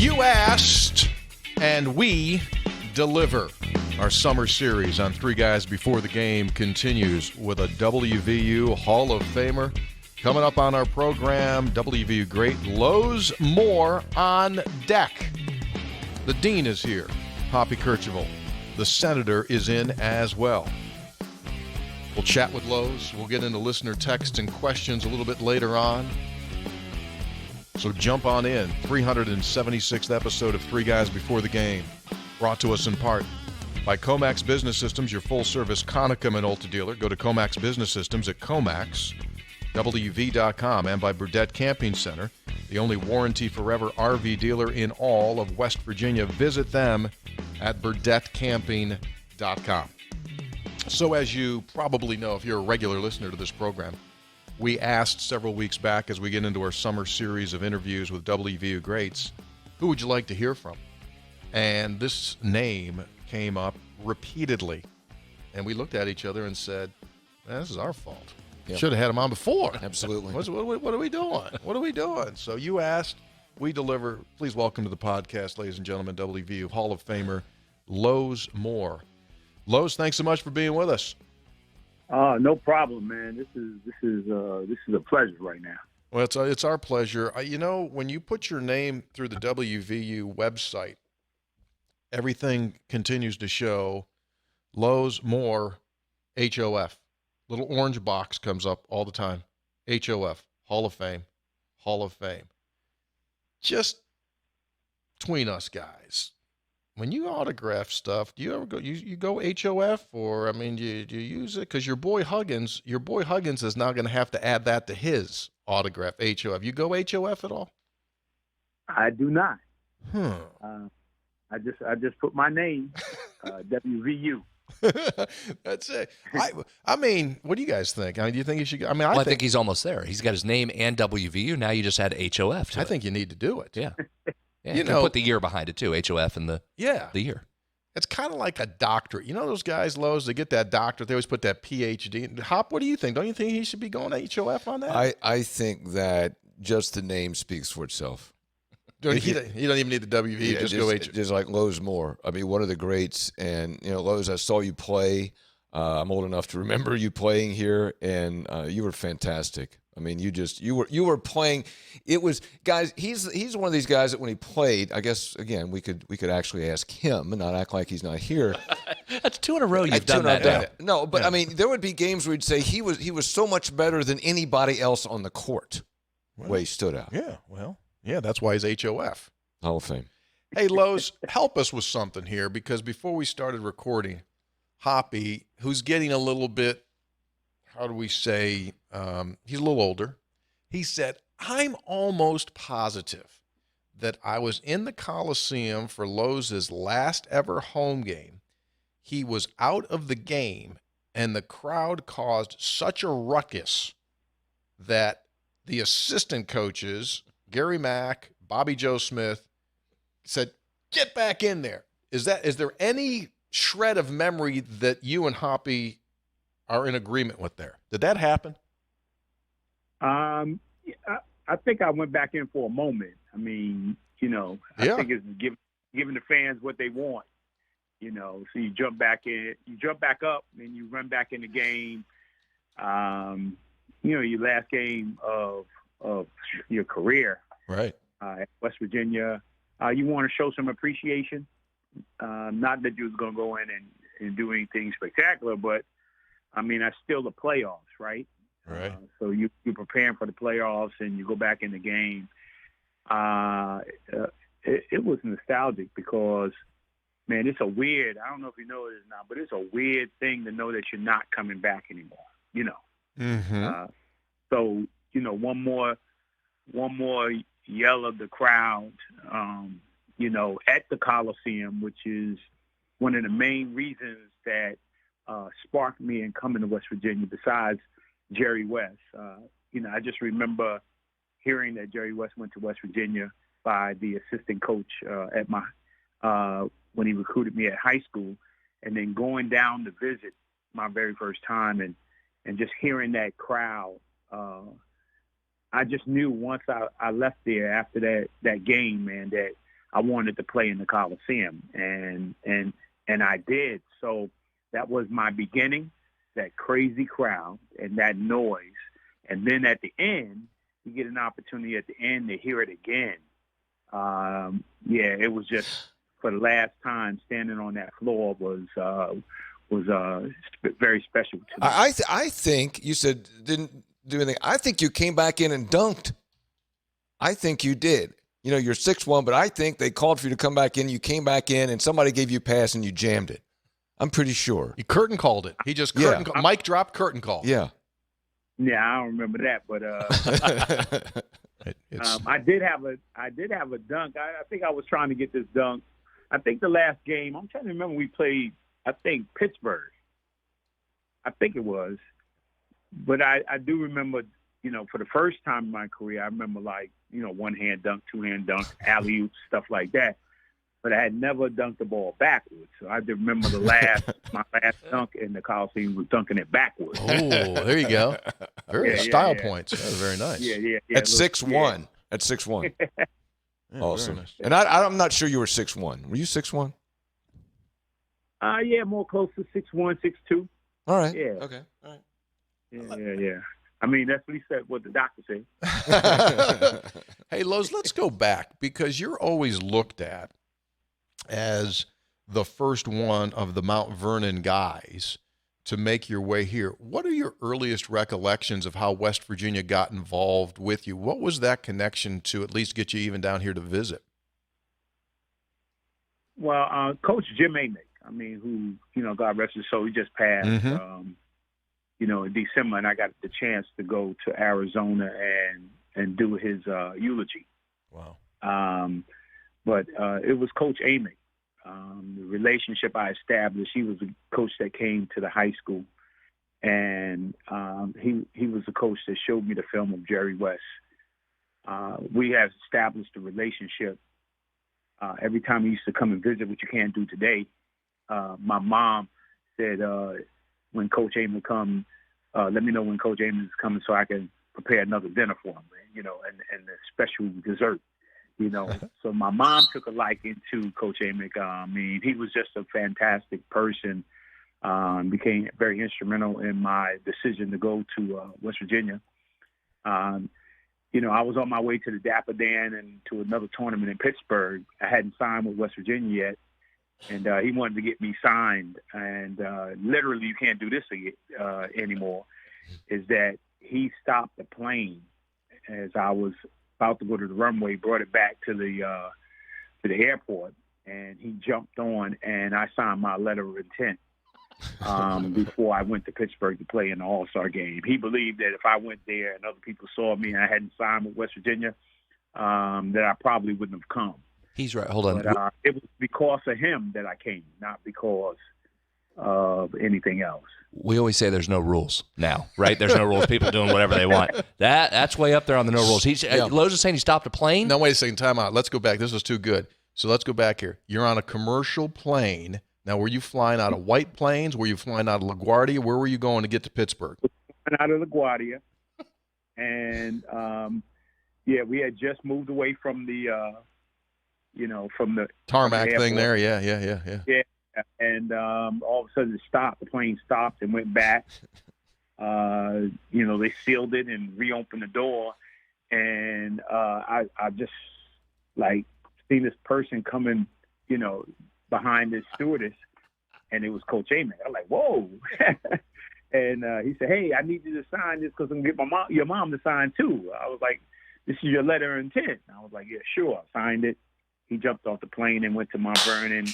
You asked, and we deliver. Our summer series on Three Guys Before the Game continues with a WVU Hall of Famer. Coming up on our program, WVU great Lowe's Moore on deck. The Dean is here, Hoppy Kercheval. The Senator is in as well. We'll chat with Lowe's. We'll get into listener texts and questions a little bit later on. So jump on in. 376th episode of Three Guys Before the Game. Brought to us in part by Comax Business Systems, your full-service Konica Minolta dealer. Go to Comax Business Systems at ComaxWV.com, and by Burdett Camping Center, the only warranty forever RV dealer in all of West Virginia. Visit them at BurdettCamping.com. So as you probably know, if you're a regular listener to this program, we asked several weeks back as we get into our summer series of interviews with WVU greats, who would you like to hear from? And this name came up repeatedly. And we looked at each other and said, this is our fault. Yep. Should have had him on before. Absolutely. What are we doing? What are we doing? So you asked, we deliver. Please welcome to the podcast, ladies and gentlemen, WVU Hall of Famer, Lowe's Moore. Lowe's, thanks so much for being with us. No problem, man. This is a pleasure right now. Well, it's our pleasure. You know, when you put your name through the WVU website, everything continues to show Lowe's Moore, HOF. Little orange box comes up all the time. HOF, Hall of Fame, Hall of Fame. Just between us guys, when you autograph stuff, do you ever go? You go HOF, or I mean, do you use it? Because your boy Huggins is now going to have to add that to his autograph. HOF. You go HOF at all? I do not. I just put my name, WVU. That's it. I mean, what do you guys think? I mean, do you think he should? I think he's almost there. He's got his name and WVU. Now you just add HOF to it. I think you need to do it. Yeah. Yeah, you know, put the year behind it too, HOF and the year. It's kind of like a doctorate. You know those guys, Lowe's, they get that doctorate. They always put that PhD. Hop, what do you think? Don't you think he should be going HOF on that? I think that just the name speaks for itself. He don't even need the WV. Yeah, just go HOF. Just like Lowe's Moore. I mean, one of the greats. And, you know, Lowe's, I saw you play. I'm old enough to remember you playing here, and you were fantastic. I mean, you were playing. It was, guys. He's one of these guys that when he played, I guess again we could actually ask him and not act like he's not here. That's two in a row you've done that. No, but I mean, there would be games where we'd say he was so much better than anybody else on the court. The way he stood out. Yeah, well, yeah, that's why he's HOF. Hall of Fame. Hey, Lowe's, help us with something here, because before we started recording, Hoppy, who's getting a little bit, how do we say, he's a little older. He said, I'm almost positive that I was in the Coliseum for Lowe's last ever home game. He was out of the game, and the crowd caused such a ruckus that the assistant coaches, Gary Mack, Bobby Joe Smith, said, get back in there. Is there any shred of memory that you and Hoppy are in agreement with there? Did that happen? I think I went back in for a moment. I mean, you know, I think it's giving the fans what they want. You know, so you jump back in, you jump back up, and you run back in the game. You know, your last game of your career, right? At West Virginia, you want to show some appreciation. Not that you was going to go in and do anything spectacular, but I mean, that's still the playoffs, right? Right. So you're preparing for the playoffs, and you go back in the game. It was nostalgic because, man, it's a weird. I don't know if you know it or not, but it's a weird thing to know that you're not coming back anymore. You know. Mm-hmm. So you know, one more yell of the crowd. You know, at the Coliseum, which is one of the main reasons that sparked me in coming to West Virginia, besides Jerry West. You know, I just remember hearing that Jerry West went to West Virginia by the assistant coach at my when he recruited me at high school, and then going down to visit my very first time and just hearing that crowd. I just knew once I left there after that game, man, that I wanted to play in the Coliseum, and I did. So that was my beginning, that crazy crowd and that noise. And then at the end, you get an opportunity at the end to hear it again. It was just, for the last time, standing on that floor was very special to me. I think you said didn't do anything. I think you came back in and dunked. I think you did. You know, you're 6'1", but I think they called for you to come back in. You came back in, and somebody gave you a pass, and you jammed it. I'm pretty sure. He curtain called it. He just curtain called. Mic drop, curtain call. Yeah. Yeah, I don't remember that, but I did have a dunk. I think I was trying to get this dunk. I think the last game, I'm trying to remember, we played, I think, Pittsburgh. I think it was. But I do remember, you know, for the first time in my career, I remember, like, you know, one-hand dunk, two-hand dunk, alley-oops, stuff like that. But I had never dunked the ball backwards. So I just remember my last dunk in the Coliseum was dunking it backwards. Oh, there you go. Very style points. That was very nice. Yeah. At 6'1". At 6'1". Awesome. Nice. And I'm not sure you were 6'1". Were you 6'1"? Yeah, more close to 6'1", 6'2". All right. Yeah. Okay. All right. Yeah. I mean, that's what he said, what the doctor said. Hey, Lowe's, let's go back, because you're always looked at as the first one of the Mount Vernon guys to make your way here. What are your earliest recollections of how West Virginia got involved with you? What was that connection to at least get you even down here to visit? Well, Coach Jim Amick, I mean, who, you know, God rest his soul, he just passed, you know, in December, and I got the chance to go to Arizona and do his eulogy. Wow. But it was Coach Amick. The relationship I established, he was a coach that came to the high school, and he was the coach that showed me the film of Jerry West. We have established a relationship. Every time he used to come and visit, which you can't do today, my mom said, when Coach Amick comes, let me know when Coach Amick is coming so I can prepare another dinner for him, you know, and a special dessert. You know, so my mom took a liking to Coach Amick. I mean, he was just a fantastic person. Became very instrumental in my decision to go to West Virginia. You know, I was on my way to the Dapper Dan and to another tournament in Pittsburgh. I hadn't signed with West Virginia yet, and he wanted to get me signed. And literally, you can't do this anymore. Is that he stopped the plane as I was about to go to the runway, brought it back to the airport, and he jumped on, and I signed my letter of intent before I went to Pittsburgh to play in the All-Star game. He believed that if I went there and other people saw me and I hadn't signed with West Virginia, that I probably wouldn't have come. He's right. Hold on. But it was because of him that I came, not because of anything else. We always say there's no rules now, right? There's no rules. People doing whatever they want. That's way up there on the no rules. Lowe's is saying he stopped a plane. No, wait a second. Time out. Let's go back. This was too good. So let's go back here. You're on a commercial plane. Now, were you flying out of White Plains? Were you flying out of LaGuardia? Where were you going to get to Pittsburgh? Out of LaGuardia. And, we had just moved away from the, from the tarmac thing there. Yeah. Yeah. And all of a sudden it stopped. The plane stopped and went back. They sealed it and reopened the door. And I just, like, seen this person coming, behind this stewardess, and it was Coach Amick. I'm like, whoa. And he said, hey, I need you to sign this because I'm going to get your mom to sign too. I was like, this is your letter of intent. I was like, yeah, sure. I signed it. He jumped off the plane and went to Mount Vernon,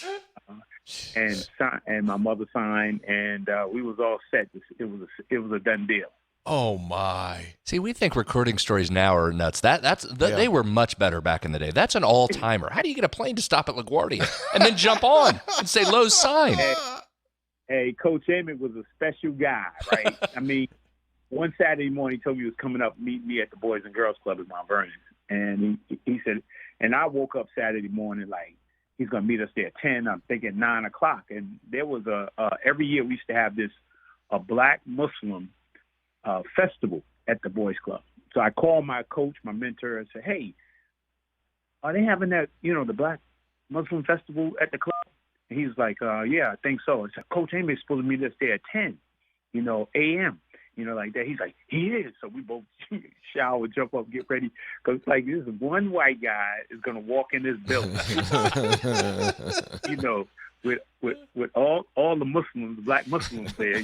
and my mother signed, and we was all set. It was a done deal. Oh my! See, we think recruiting stories now are nuts. They were much better back in the day. That's an all timer. How do you get a plane to stop at LaGuardia and then jump on and say Lowe's sign? Hey, Coach Amick was a special guy, right? I mean, one Saturday morning he told me he was coming up meet me at the Boys and Girls Club at Mount Vernon, and he said, and I woke up Saturday morning like he's gonna meet us there at 10. I'm thinking 9 o'clock, and there was every year we used to have a Black Muslim festival at the Boys Club. So I called my coach, my mentor, and said, hey, are they having that, the Black Muslim festival at the club? And he was like, yeah, I think so. It's like, Coach Amy is supposed to meet us there at 10, a.m., like that. He's like, he is. So we both shower, jump up, get ready. Because it's like, this one white guy is going to walk in this building, with all the Muslims, black Muslims there,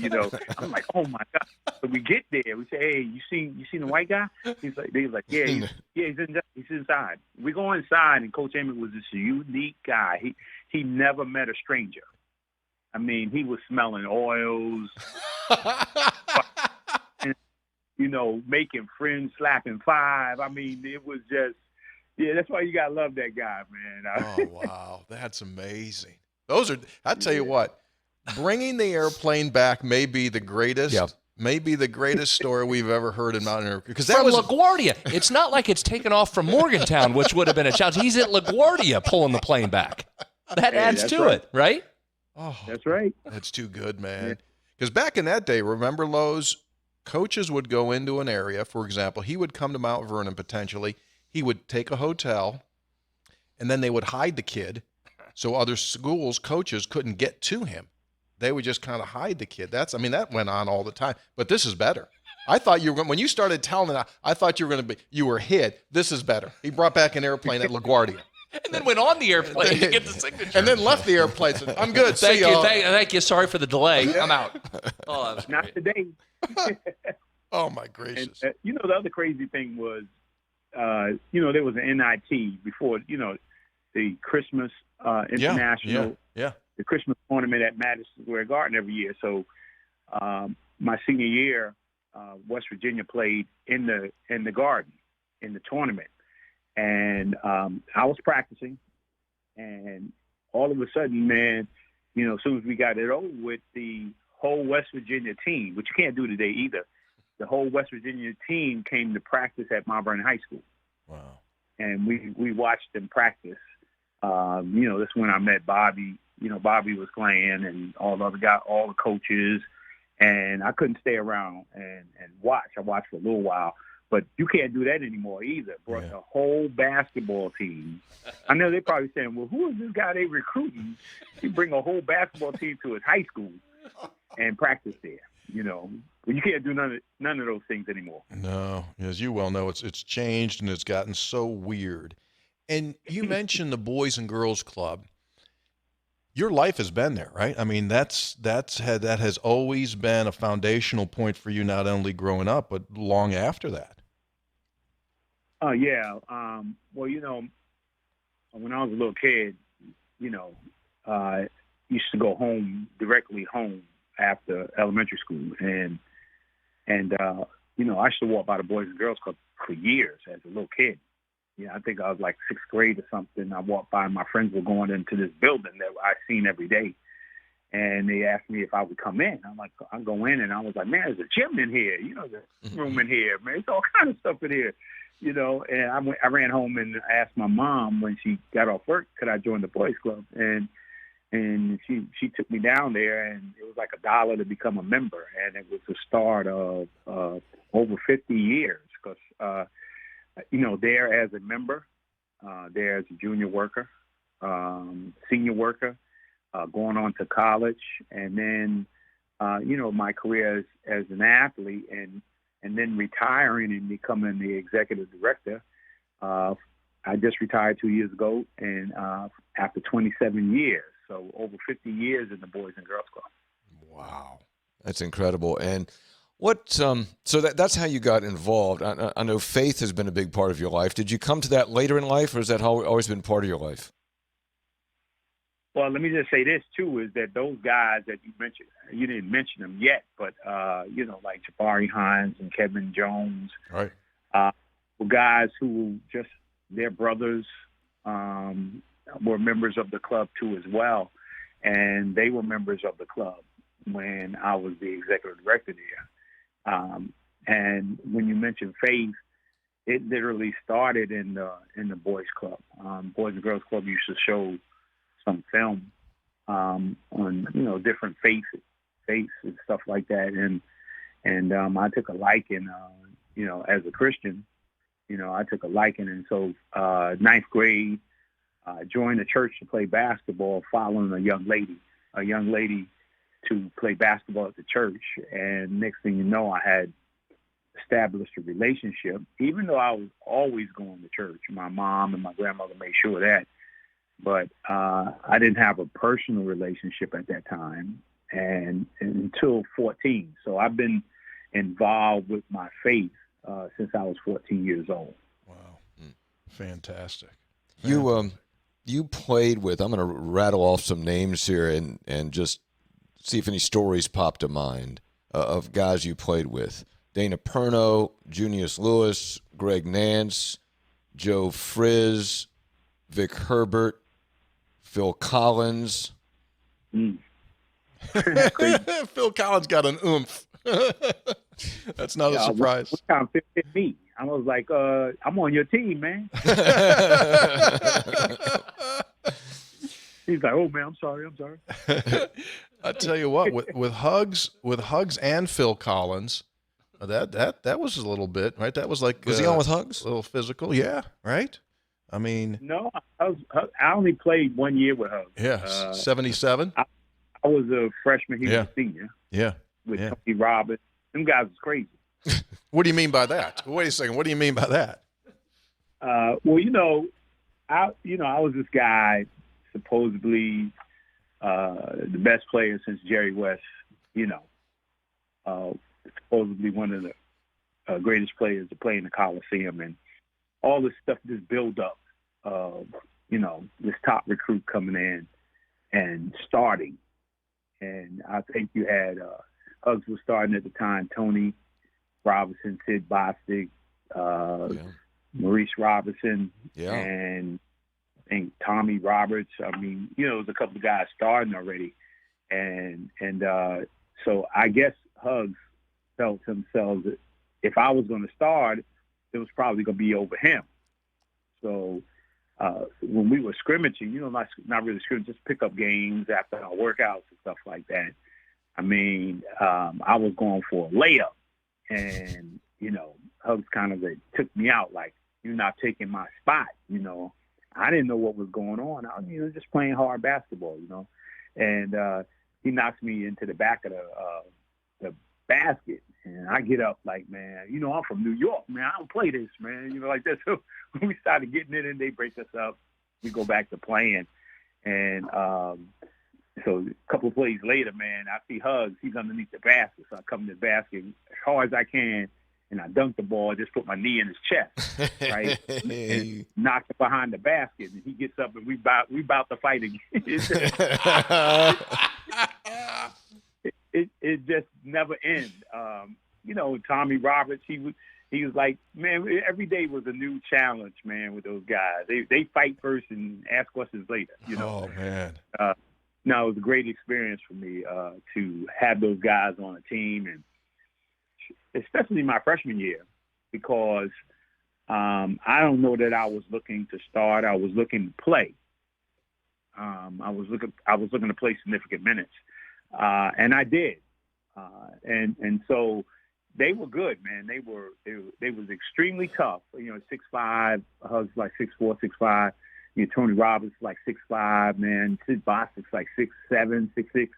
I'm like, oh my God. So we get there. We say, hey, you seen the white guy? He's like, yeah, he's inside. We go inside, and Coach Amy was this unique guy. He never met a stranger. I mean, he was smelling oils, making friends, slapping five. I mean, it was just, that's why you gotta love that guy, man. Oh wow, that's amazing. I tell you what, bringing the airplane back may be the greatest. Yeah. Maybe the greatest story we've ever heard in Mountaineer, because that was LaGuardia. It's not like it's taken off from Morgantown, which would have been a challenge. He's at LaGuardia pulling the plane back. That adds to it, right? Oh, that's right. That's too good, man. Because back in that day, remember, Lowe's, coaches would go into an area. For example, he would come to Mount Vernon potentially. He would take a hotel, and then they would hide the kid so other schools' coaches couldn't get to him. They would just kind of hide the kid. That went on all the time. But this is better. I thought you were going, when you started telling it, I thought you were hid. This is better. He brought back an airplane at LaGuardia. And then went on the airplane to get the signature. And then left the airplane. Said, I'm good. Thank you. Thank you. Sorry for the delay. I'm out. Oh, that was not great. today. Oh my gracious. And, the other crazy thing was, there was an NIT before, the Christmas International, the Christmas tournament at Madison Square Garden every year. So my senior year, West Virginia played in the Garden in the tournament. And I was practicing, and all of a sudden, man, as soon as we got it over with, the whole West Virginia team, which you can't do today either, the whole West Virginia team came to practice at Mount Vernon High School. Wow. And we watched them practice. That's when I met Bobby. Bobby was playing, and all the other guys, all the coaches, and I couldn't stay around and watch. I watched for a little while. But you can't do that anymore either. Brought the whole basketball team. I know they're probably saying, well, who is this guy they recruiting? You bring a whole basketball team to his high school and practice there, But you can't do none of those things anymore. No. As you well know, it's changed, and it's gotten so weird. And you mentioned the Boys and Girls Club. Your life has been there, right? I mean, that has always been a foundational point for you, not only growing up, but long after that. Yeah. Well, when I was a little kid, I used to go directly home after elementary school. And I used to walk by the Boys and Girls Club for years as a little kid. I think I was like sixth grade or something. I walked by, and my friends were going into this building that I seen every day. And they asked me if I would come in. I'm like, I'll go in. And I was like, man, there's a gym in here. There's room in here, man. There's all kind of stuff in here. And I ran home and asked my mom when she got off work, could I join the Boys Club? And she took me down there, and it was like $1 to become a member. And it was the start of over 50 years because, there as a member, there as a junior worker, senior worker, going on to college, and then, my career as an athlete and then retiring and becoming the executive director. I just retired 2 years ago, and after 27 years, so over 50 years in the Boys and Girls Club. Wow, that's incredible. And so that's how you got involved. I know faith has been a big part of your life. Did you come to that later in life, or has that always been part of your life? Well, let me just say this, too, is that those guys that you mentioned, you didn't mention them yet, but, like Jabari Hines and Kevin Jones, right, were guys who just, their brothers were members of the club, too, as well. And they were members of the club when I was the executive director there. And when you mention faith, it literally started in the Boys Club. Boys and Girls Club used to show some film on different faiths and stuff like that, and I took a liking as a Christian, I took a liking, and so ninth grade joined the church to play basketball, following a young lady to play basketball at the church. And next thing you know, I had established a relationship, even though I was always going to church. My mom and my grandmother made sure of that. But I didn't have a personal relationship at that time and until 14. So I've been involved with my faith since I was 14 years old. Wow. Fantastic. You played with, I'm going to rattle off some names here and just see if any stories pop to mind of guys you played with. Dana Perno, Junius Lewis, Greg Nance, Joe Frizz, Vic Herbert, Phil Collins. Phil Collins got an oomph. That's not a surprise. One time Phil hit me. I was like, I'm on your team, man. He's like, oh man, I'm sorry. I tell you what, with Hugs and Phil Collins, that was a little bit, right? That was like, was he on with Hugs? A little physical, yeah, right? I mean, no, I only played 1 year with Hugs. Yeah, 77. I was a freshman. He was a senior. Yeah, with Tony Robbins. Them guys was crazy. What do you mean by that? Wait a second. What do you mean by that? Well, I was this guy, supposedly the best player since Jerry West. Supposedly one of the greatest players to play in the Coliseum, and all this stuff just build up. This top recruit coming in and starting, and I think you had Hugs was starting at the time. Tony Robinson, Sid Bostic, Maurice Robinson, and I think Tommy Roberts. I mean, there was a couple of guys starting already, and so I guess Hugs felt themselves that if I was going to start, it was probably going to be over him. So when we were scrimmaging, not really scrimmaging, just pick up games after our workouts and stuff like that. I mean, I was going for a layup, and Hugs kind of took me out, like, you're not taking my spot. I didn't know what was going on. I was just playing hard basketball, and he knocks me into the back of the basket, and I get up like, man, I'm from New York, man. I don't play this, man. Like that. So when we started getting it, and they break us up, we go back to playing, and so a couple of plays later, man, I see Hugs. He's underneath the basket, so I come to the basket as hard as I can, and I dunk the ball, just put my knee in his chest, right? And knocked it behind the basket, and he gets up, and we about to fight again. It just never ends. Tommy Roberts, he was like, man, every day was a new challenge, man, with those guys. They fight first and ask questions later, Oh, man. No, it was a great experience for me to have those guys on a team, and especially my freshman year, because I don't know that I was looking to start. I was looking to play. I was looking to play significant minutes, and I did. And so they were good, man. They was extremely tough. 6'5", Hugs like 6'4", 6'5". Tony Robbins like 6'5", man. Sid Bostic's like 6'7", 6'6",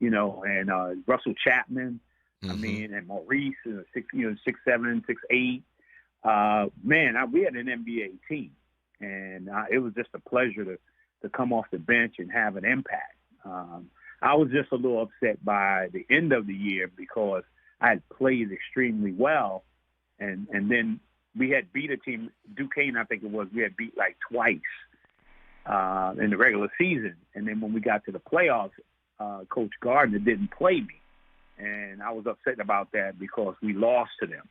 and Russell Chapman. Mm-hmm. I mean, and Maurice, 6'7", 6'8". Man, we had an NBA team, and it was just a pleasure to come off the bench and have an impact. I was just a little upset by the end of the year because I had played extremely well, and then we had beat a team, Duquesne, I think it was. We had beat like twice in the regular season, and then when we got to the playoffs, Coach Gardner didn't play me, and I was upset about that because we lost to them,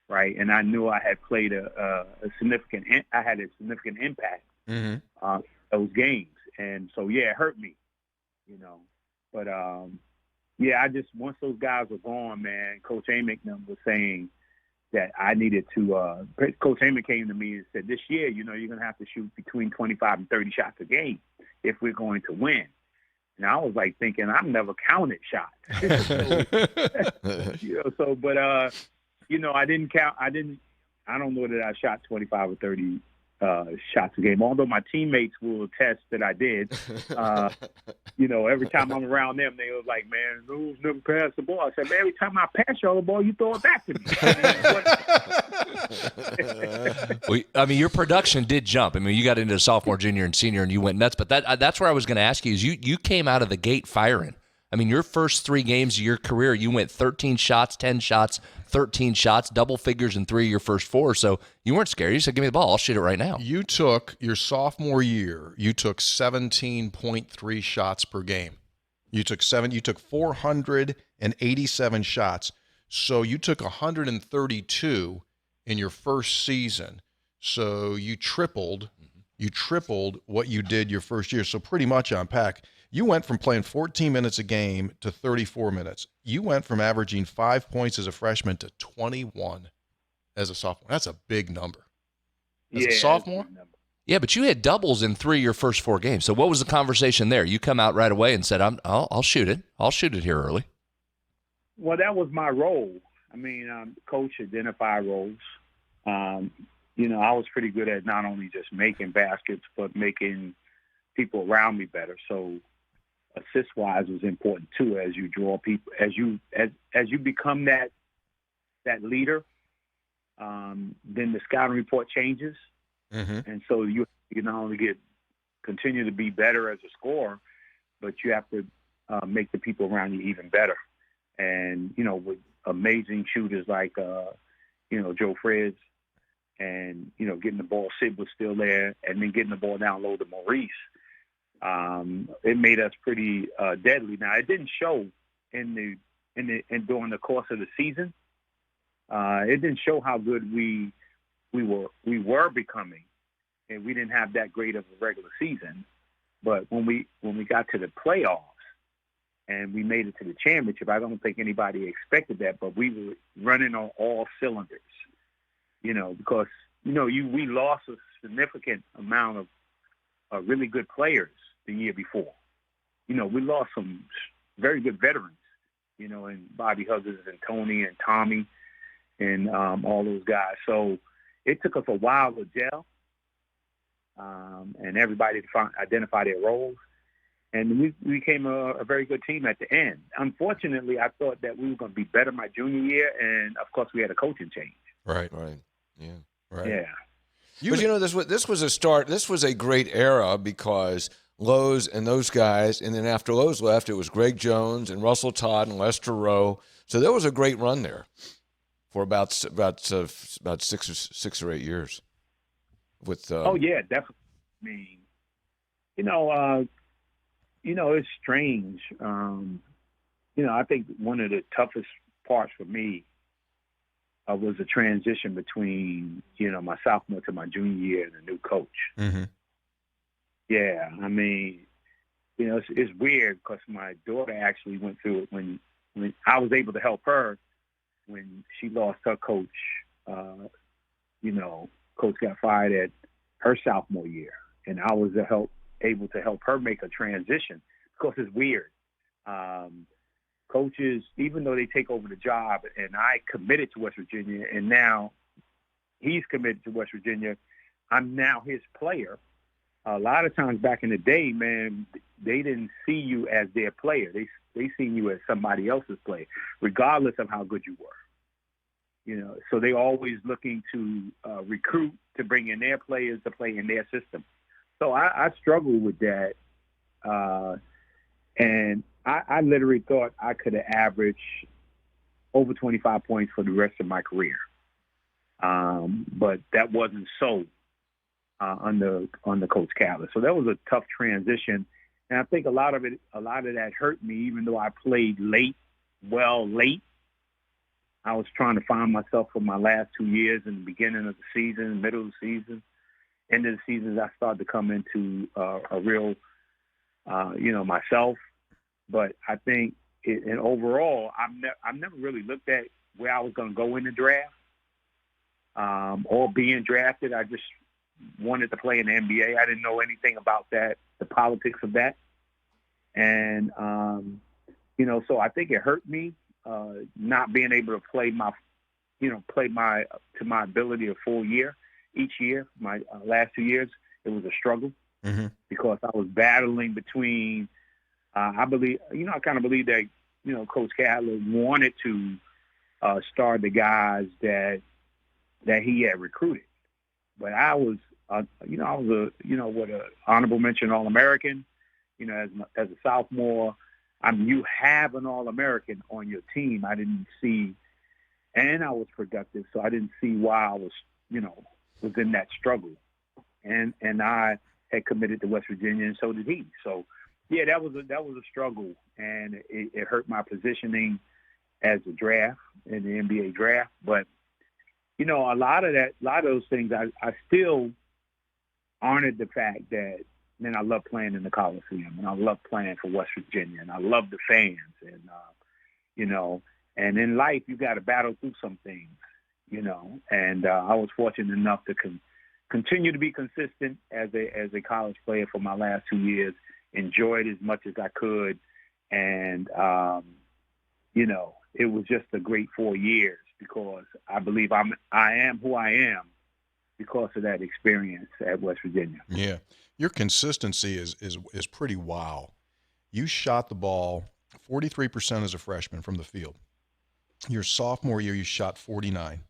right? And I knew I had played a significant impact those games, and so it hurt me, But I just, once those guys were gone, man, Coach Amick was saying that I needed to. Coach Amick came to me and said, "This year, you're going to have to shoot between 25 and 30 shots a game if we're going to win." And I was like thinking, I've never counted shots. I didn't count. I don't know that I shot 25 or 30 shots a game. Although my teammates will attest that I did. Every time I'm around them, they was like, "Man, Lou's never passed the ball." I said, "Man, every time I pass y'all the ball, you throw it back to me." Well, your production did jump. You got into sophomore, junior, and senior, and you went nuts. But that's where I was going to ask you is you came out of the gate firing. Your first 3 games of your career, you went 13 shots, 10 shots, 13 shots, double figures in 3 of your first 4. So you weren't scared. You said, "Give me the ball. I'll shoot it right now." You took your sophomore year, you took 17.3 shots per game. You took 487 shots. So you took 132 in your first season. So you tripled what you did your first year. So pretty much unpack. You went from playing 14 minutes a game to 34 minutes. You went from averaging 5 points as a freshman to 21 as a sophomore. That's a big number. As a sophomore? Yeah, but you had doubles in 3 of your first 4 games. So what was the conversation there? You come out right away and said, I'll shoot it. I'll shoot it here early. Well, that was my role. Coach identified roles. I was pretty good at not only just making baskets, but making people around me better. So assist-wise was important too. As you draw people, as you become that leader, then the scouting report changes, and so you not only continue to be better as a scorer, but you have to make the people around you even better. And with amazing shooters like Joe Fredz, and getting the ball, Sid was still there, and then getting the ball down low to Maurice. It made us pretty deadly. Now it didn't show during the course of the season. It didn't show how good we were becoming, and we didn't have that great of a regular season. But when we got to the playoffs and we made it to the championship, I don't think anybody expected that. But we were running on all cylinders, because we lost a significant amount of really good players the year before. We lost some very good veterans, and Bobby Huggins and Tony and Tommy and all those guys. So it took us a while to gel, and everybody to identify their roles. And we became a very good team at the end. Unfortunately, I thought that we were going to be better my junior year, and of course we had a coaching change. Right. Yeah. Right. Yeah. But this was a start. This was a great era because Lowe's and those guys, and then after Lowe's left, it was Greg Jones and Russell Todd and Lester Rowe. So there was a great run there for about 6 or 8 years. With oh yeah, definitely. It's strange. I think one of the toughest parts for me was the transition between, my sophomore to my junior year and a new coach. Mm-hmm. Yeah, it's weird because my daughter actually went through it when I was able to help her when she lost her coach. Coach got fired at her sophomore year, and I was able to help her make a transition because it's weird. Coaches, even though they take over the job, and I committed to West Virginia, and now he's committed to West Virginia, I'm now his player. A lot of times back in the day, man, they didn't see you as their player. They seen you as somebody else's player, regardless of how good you were. So they always looking to recruit to bring in their players to play in their system. So I struggled with that, and I literally thought I could have averaged over 25 points for the rest of my career. But that wasn't so under Coach Cavler. So that was a tough transition. And I think a lot of that hurt me, even though I played late. I was trying to find myself for my last 2 years in the beginning of the season, middle of the season. End of the season, I started to come into a real, myself. But I think, and overall, I've never really looked at where I was going to go in the draft or being drafted. I just wanted to play in the NBA. I didn't know anything about that, the politics of that. And, so I think it hurt me not being able to play to my ability a full year. each year. My last 2 years, it was a struggle because I was battling between. I believe, I kind of believe that, Coach Cadler wanted to start the guys that he had recruited, but I was, I was a honorable mention All-American. As a sophomore, you have an All-American on your team. I didn't see, and I was productive, so I didn't see why I was, was in that struggle. And I had committed to West Virginia, and so did he. So, yeah, that was a struggle, and it hurt my positioning as a draft in the NBA draft. But a lot of those things, I still honored the fact that, man, I love playing in the Coliseum, and I love playing for West Virginia, and I love the fans, and and in life you got to battle through some things, And I was fortunate enough to continue to be consistent as a college player for my last 2 years. Enjoyed as much as I could, and it was just a great 4 years because I believe I am who I am because of that experience at West Virginia. Yeah, your consistency is pretty wow. You shot the ball 43% as a freshman from the field. Your sophomore year, you shot 49.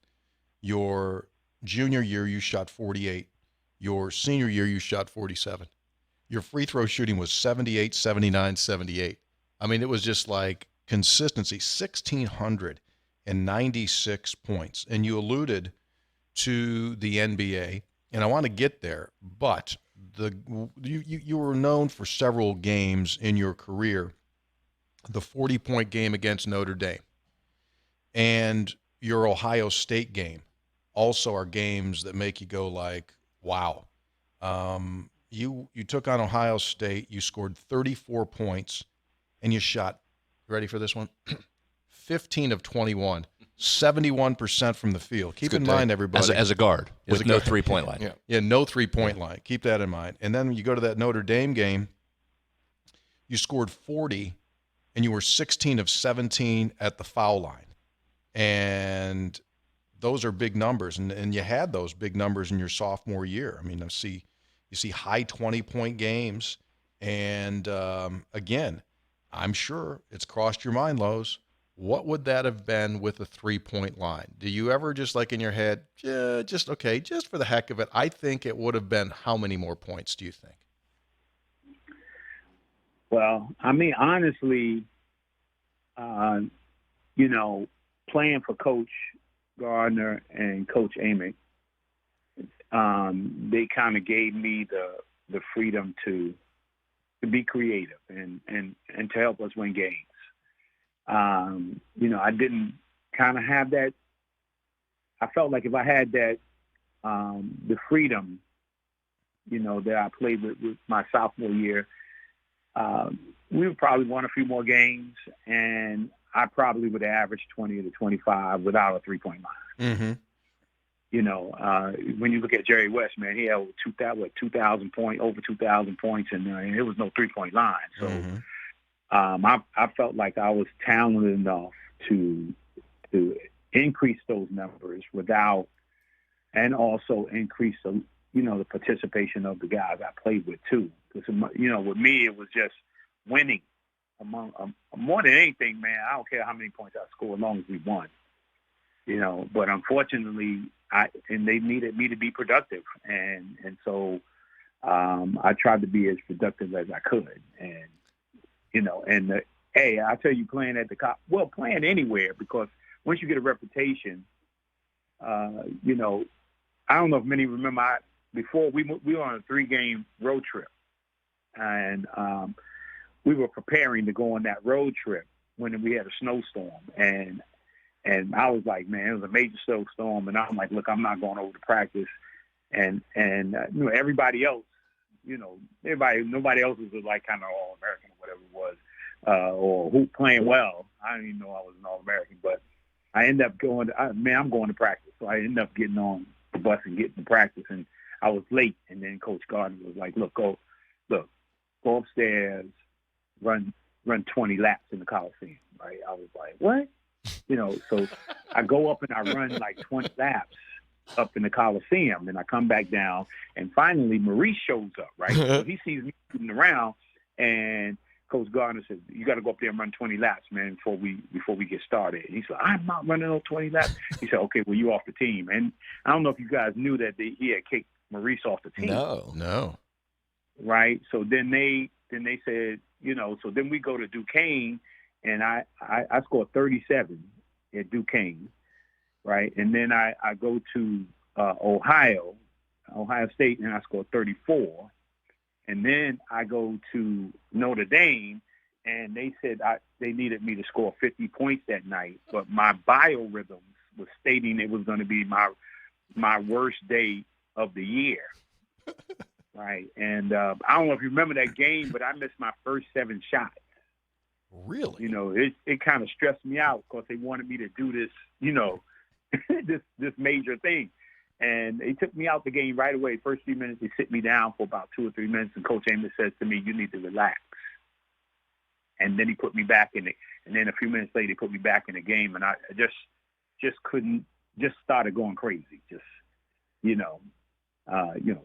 Your junior year, you shot 48. Your senior year, you shot 47. Your free throw shooting was 78, 79, 78. I mean, it was just like consistency, 1,696 points. And you alluded to the NBA, and I want to get there, but you were known for several games in your career, the 40-point game against Notre Dame and your Ohio State game also are games that make you go like, wow. You took on Ohio State, you scored 34 points, and you shot, ready for this one, 15 of 21, 71% from the field. Keep in mind, everybody. As a guard, with no three-point line. Yeah, no three-point line. Keep that in mind. And then when you go to that Notre Dame game, you scored 40, and you were 16 of 17 at the foul line. And those are big numbers, and you had those big numbers in your sophomore year. I mean, you see high 20-point games, and again, I'm sure it's crossed your mind, Lowe's. What would that have been with a three-point line? Do you ever just like in your head, just for the heck of it, I think it would have been how many more points do you think? Well, I mean, honestly, playing for Coach Gardner and Coach Amick, they kind of gave me the freedom to be creative and to help us win games. I didn't kind of have that. I felt like if I had that, the freedom, that I played with my sophomore year, we would probably won a few more games, and I probably would average 20 to 25 without a three-point line. Mm-hmm. When you look at Jerry West, man, he had 2,000 points, over 2,000 points, and there was no three-point line. So I felt like I was talented enough to increase those numbers without, and also increase the participation of the guys I played with too. Because with me, it was just winning. More than anything, man, I don't care how many points I score as long as we won. But unfortunately, they needed me to be productive, and so I tried to be as productive as I could, and hey, I tell you, playing at playing anywhere, because once you get a reputation, I don't know if many remember, before we were on a 3-game road trip, and we were preparing to go on that road trip when we had a snowstorm, and I was like, man, it was a major snowstorm, and I'm like, look, I'm not going over to practice, and everybody else, nobody else was like kind of All-American or whatever it was, or who playing well. I didn't even know I was an All-American, but I ended up I'm going to practice, so I ended up getting on the bus and getting to practice, and I was late, and then Coach Gardner was like, go upstairs, run 20 laps in the Coliseum, right? I was like, what? So I go up and I run like 20 laps, up in the Coliseum, and I come back down, and finally Maurice shows up, right? So he sees me moving around, and Coach Gardner said, "You got to go up there and run 20 laps, man, before we get started." And he said, "I'm not running no 20 laps." He said, "Okay, well, you off the team." And I don't know if you guys knew that he had kicked Maurice off the team. No. Right. So then they said, so then we go to Duquesne, and I scored 37 at Duquesne, right? And then I go to Ohio State, and I scored 34. And then I go to Notre Dame, and they said they needed me to score 50 points that night, but my biorhythms was stating it was going to be my worst day of the year, right? And I don't know if you remember that game, but I missed my first 7 shots. Really? It kind of stressed me out because they wanted me to do this, this major thing. And they took me out the game right away. First 3 minutes, they sit me down for about 2 or 3 minutes, and Coach Amos says to me, "You need to relax." And then he put me back in it. And then a few minutes later, he put me back in the game, and I just couldn't, just started going crazy. Just,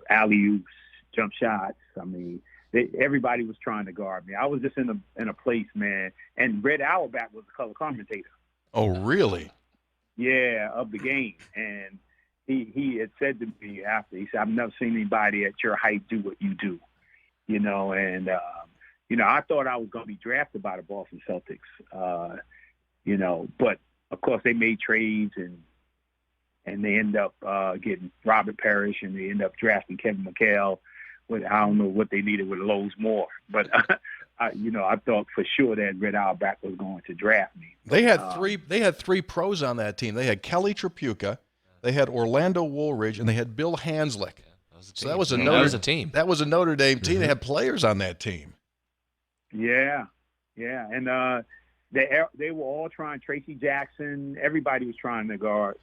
alley-oops, jump shots. I mean, everybody was trying to guard me. I was just in a place, man. And Red Auerbach was the color commentator. Oh, really? Yeah, of the game. And he had said to me after, he said, "I've never seen anybody at your height do what you do," and I thought I was going to be drafted by the Boston Celtics, but of course they made trades and they end up getting Robert Parrish, and they end up drafting Kevin McHale. I don't know what they needed with Lowe's Moore, but I thought for sure that Red Auerbach was going to draft me. They had three pros on that team. They had Kelly Tripucka, they had Orlando Woolridge, and they had Bill Hanslick. That was a team. That was a Notre Dame team. Mm-hmm. They had players on that team. Yeah, and they were all trying. Tracy Jackson, everybody was trying to guard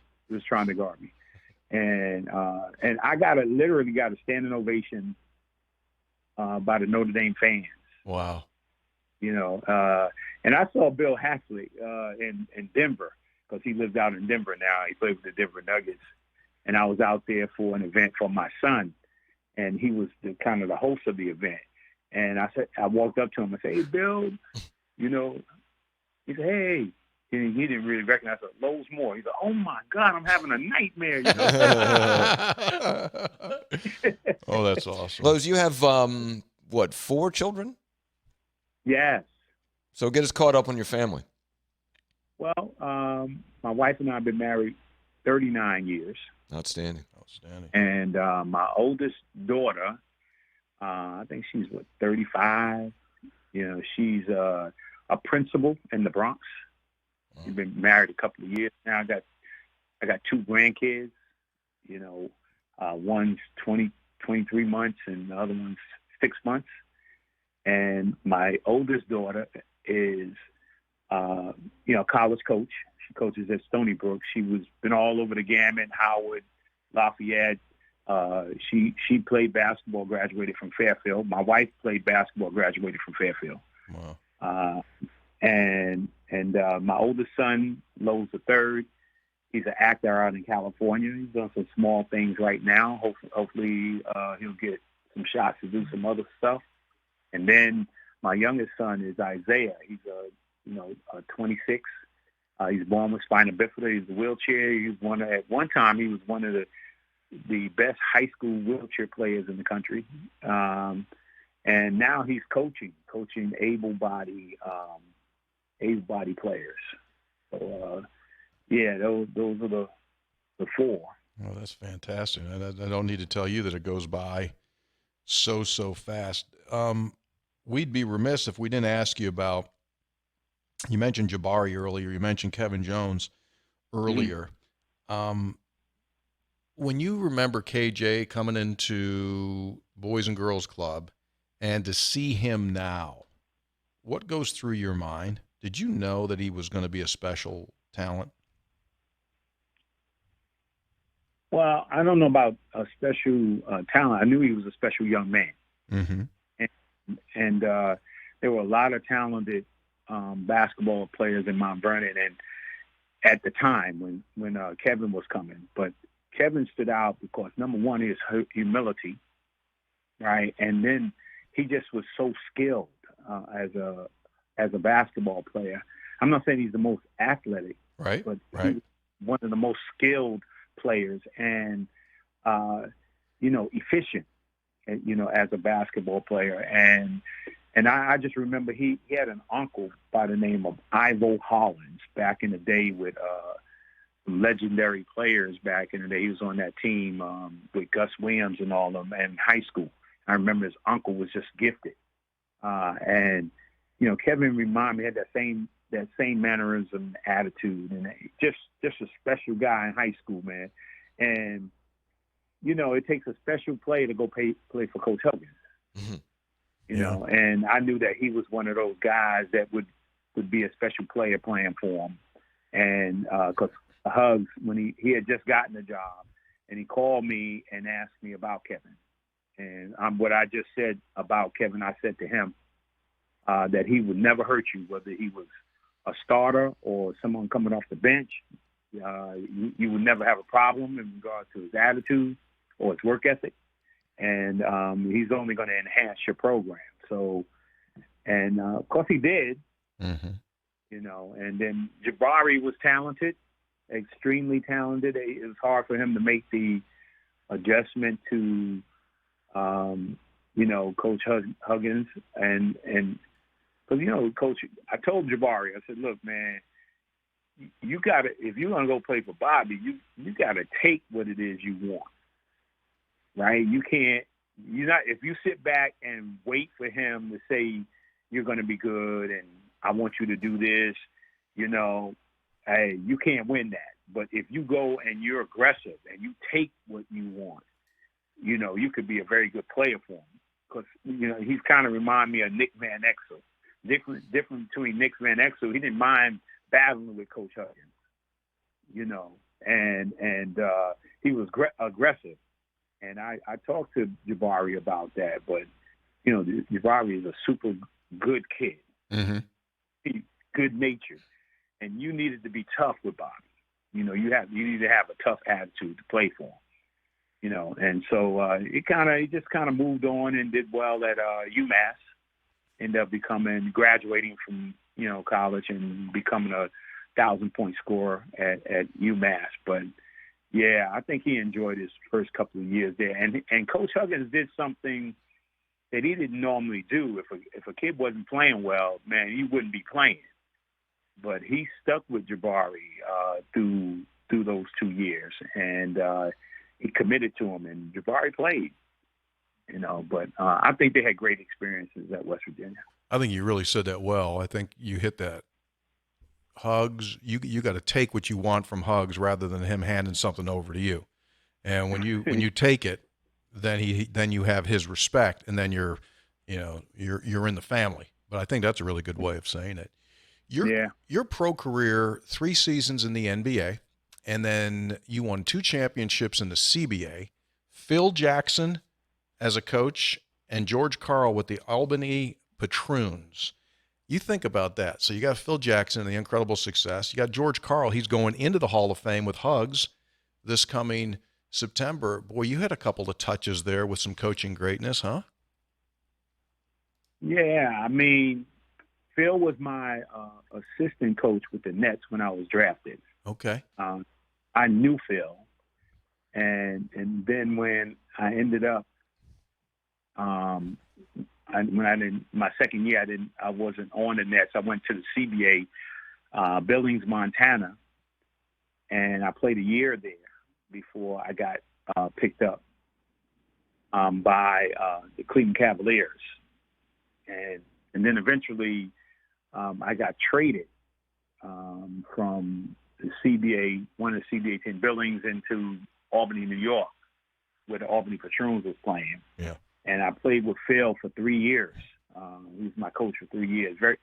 me, and I literally got a standing ovation by the Notre Dame fans. Wow. And I saw Bill Hasley in Denver, because he lives out in Denver now. He played with the Denver Nuggets. And I was out there for an event for my son, and he was kind of the host of the event. And I walked up to him and said, "Hey, Bill," he said, "Hey." He didn't really recognize it. Lowe's Moore. He said, "Oh, my God, I'm having a nightmare." Oh, that's awesome. Lowe's, you have, 4 children? Yes. So get us caught up on your family. Well, my wife and I have been married 39 years. Outstanding. And my oldest daughter, I think she's 35. She's a principal in the Bronx. She's been married a couple of years now. I got 2 grandkids. One's 23 months and the other one's 6 months. And my oldest daughter is, college coach. She coaches at Stony Brook. She's been all over the gamut, Howard, Lafayette. She played basketball, graduated from Fairfield. My wife played basketball, graduated from Fairfield. Wow. And my oldest son, Lowe's III, he's an actor out in California. He's doing some small things right now. Hopefully he'll get some shots to do some other stuff. And then my youngest son is Isaiah. He's 26. He's born with spina bifida. He's a wheelchair. At one time he was one of the best high school wheelchair players in the country. And now he's coaching able-bodied players. So those are the 4. Oh, that's fantastic. I don't need to tell you that it goes by so fast. We'd be remiss if we didn't ask you about, you mentioned Jabari earlier, you mentioned Kevin Jones earlier. Mm-hmm. When you remember KJ coming into Boys and Girls Club and to see him now, what goes through your mind? Did you know that he was going to be a special talent? Well, I don't know about a special talent. I knew he was a special young man. Mm-hmm. And there were a lot of talented basketball players in Mount Vernon, and at the time when Kevin was coming. But Kevin stood out because number one is humility, right? And then he just was so skilled as a basketball player. I'm not saying he's the most athletic, right? But right. He's one of the most skilled players and efficient, as a basketball player. And I just remember he had an uncle by the name of Ivo Hollins back in the day with legendary players back in the day. He was on that team with Gus Williams and all of them in high school. I remember his uncle was just gifted. And Kevin reminded me, had that same mannerism, attitude, and just a special guy in high school, man. And it takes a special player to go play for Coach Huggins. Mm-hmm. And I knew that he was one of those guys that would be a special player playing for him. And because Hugs, when he had just gotten the job, and he called me and asked me about Kevin. And what I just said about Kevin, I said to him that he would never hurt you, whether he was a starter or someone coming off the bench. You would never have a problem in regard to his attitude or his work ethic. And he's only going to enhance your program. So, and of course he did, mm-hmm. And then Jabari was talented, extremely talented. It was hard for him to make the adjustment to, Coach Huggins. And because, Coach, I told Jabari, I said, look, man, you got to, if you're going to go play for Bobby, you got to take what it is you want. Right? If you sit back and wait for him to say you're going to be good and I want you to do this, hey, you can't win that. But if you go and you're aggressive and you take what you want, you could be a very good player for him. Because, he's kind of remind me of Nick Van Exel. Different between Nick Van Exel, he didn't mind battling with Coach Huggins, and he was aggressive. And I talked to Jabari about that, but Jabari is a super good kid, mm-hmm. He's good natured, and you needed to be tough with Bobby. You need to have a tough attitude to play for him. And so he just kind of moved on and did well at UMass. Ended up graduating from college and becoming a 1,000-point scorer at UMass, but. Yeah, I think he enjoyed his first couple of years there, and Coach Huggins did something that he didn't normally do. If a kid wasn't playing well, man, he wouldn't be playing. But he stuck with Jabari through those 2 years, and he committed to him, and Jabari played. But I think they had great experiences at West Virginia. I think you really said that well. I think you hit that. Hugs, you got to take what you want from Hugs rather than him handing something over to you. And when you take it, then you have his respect, and then you're in the family. But I think that's a really good way of saying it. Your pro career, 3 seasons in the NBA, and then you won 2 championships in the CBA. Phil Jackson as a coach and George Karl with the Albany Patroons. You think about that. So you got Phil Jackson and the incredible success. You got George Karl. He's going into the Hall of Fame with Hugs this coming September. Boy, you had a couple of touches there with some coaching greatness, huh? Yeah, I mean, Phil was my assistant coach with the Nets when I was drafted. Okay. I knew Phil, and then when I ended up, my second year, I wasn't on the Nets. I went to the CBA, Billings, Montana, and I played a year there before I got picked up by the Cleveland Cavaliers, and then eventually I got traded from the CBA, one of the CBA team, Billings, into Albany, New York, where the Albany Patroons was playing. Yeah. And I played with Phil for 3 years. He was my coach for 3 years. Very,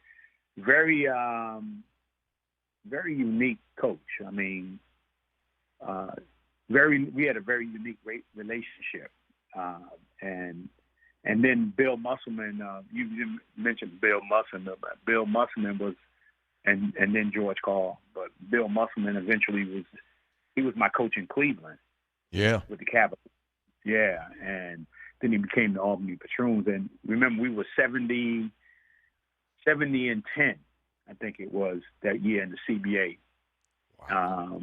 very, very unique coach. I mean, we had a very unique relationship. And then Bill Musselman, you mentioned Bill Musselman. Bill Musselman was, and then George Karl. But Bill Musselman eventually was my coach in Cleveland. with the Capitals. Yeah, and then he became the Albany Patroons. And remember, we were 70 and 10, I think it was, that year in the CBA. Wow.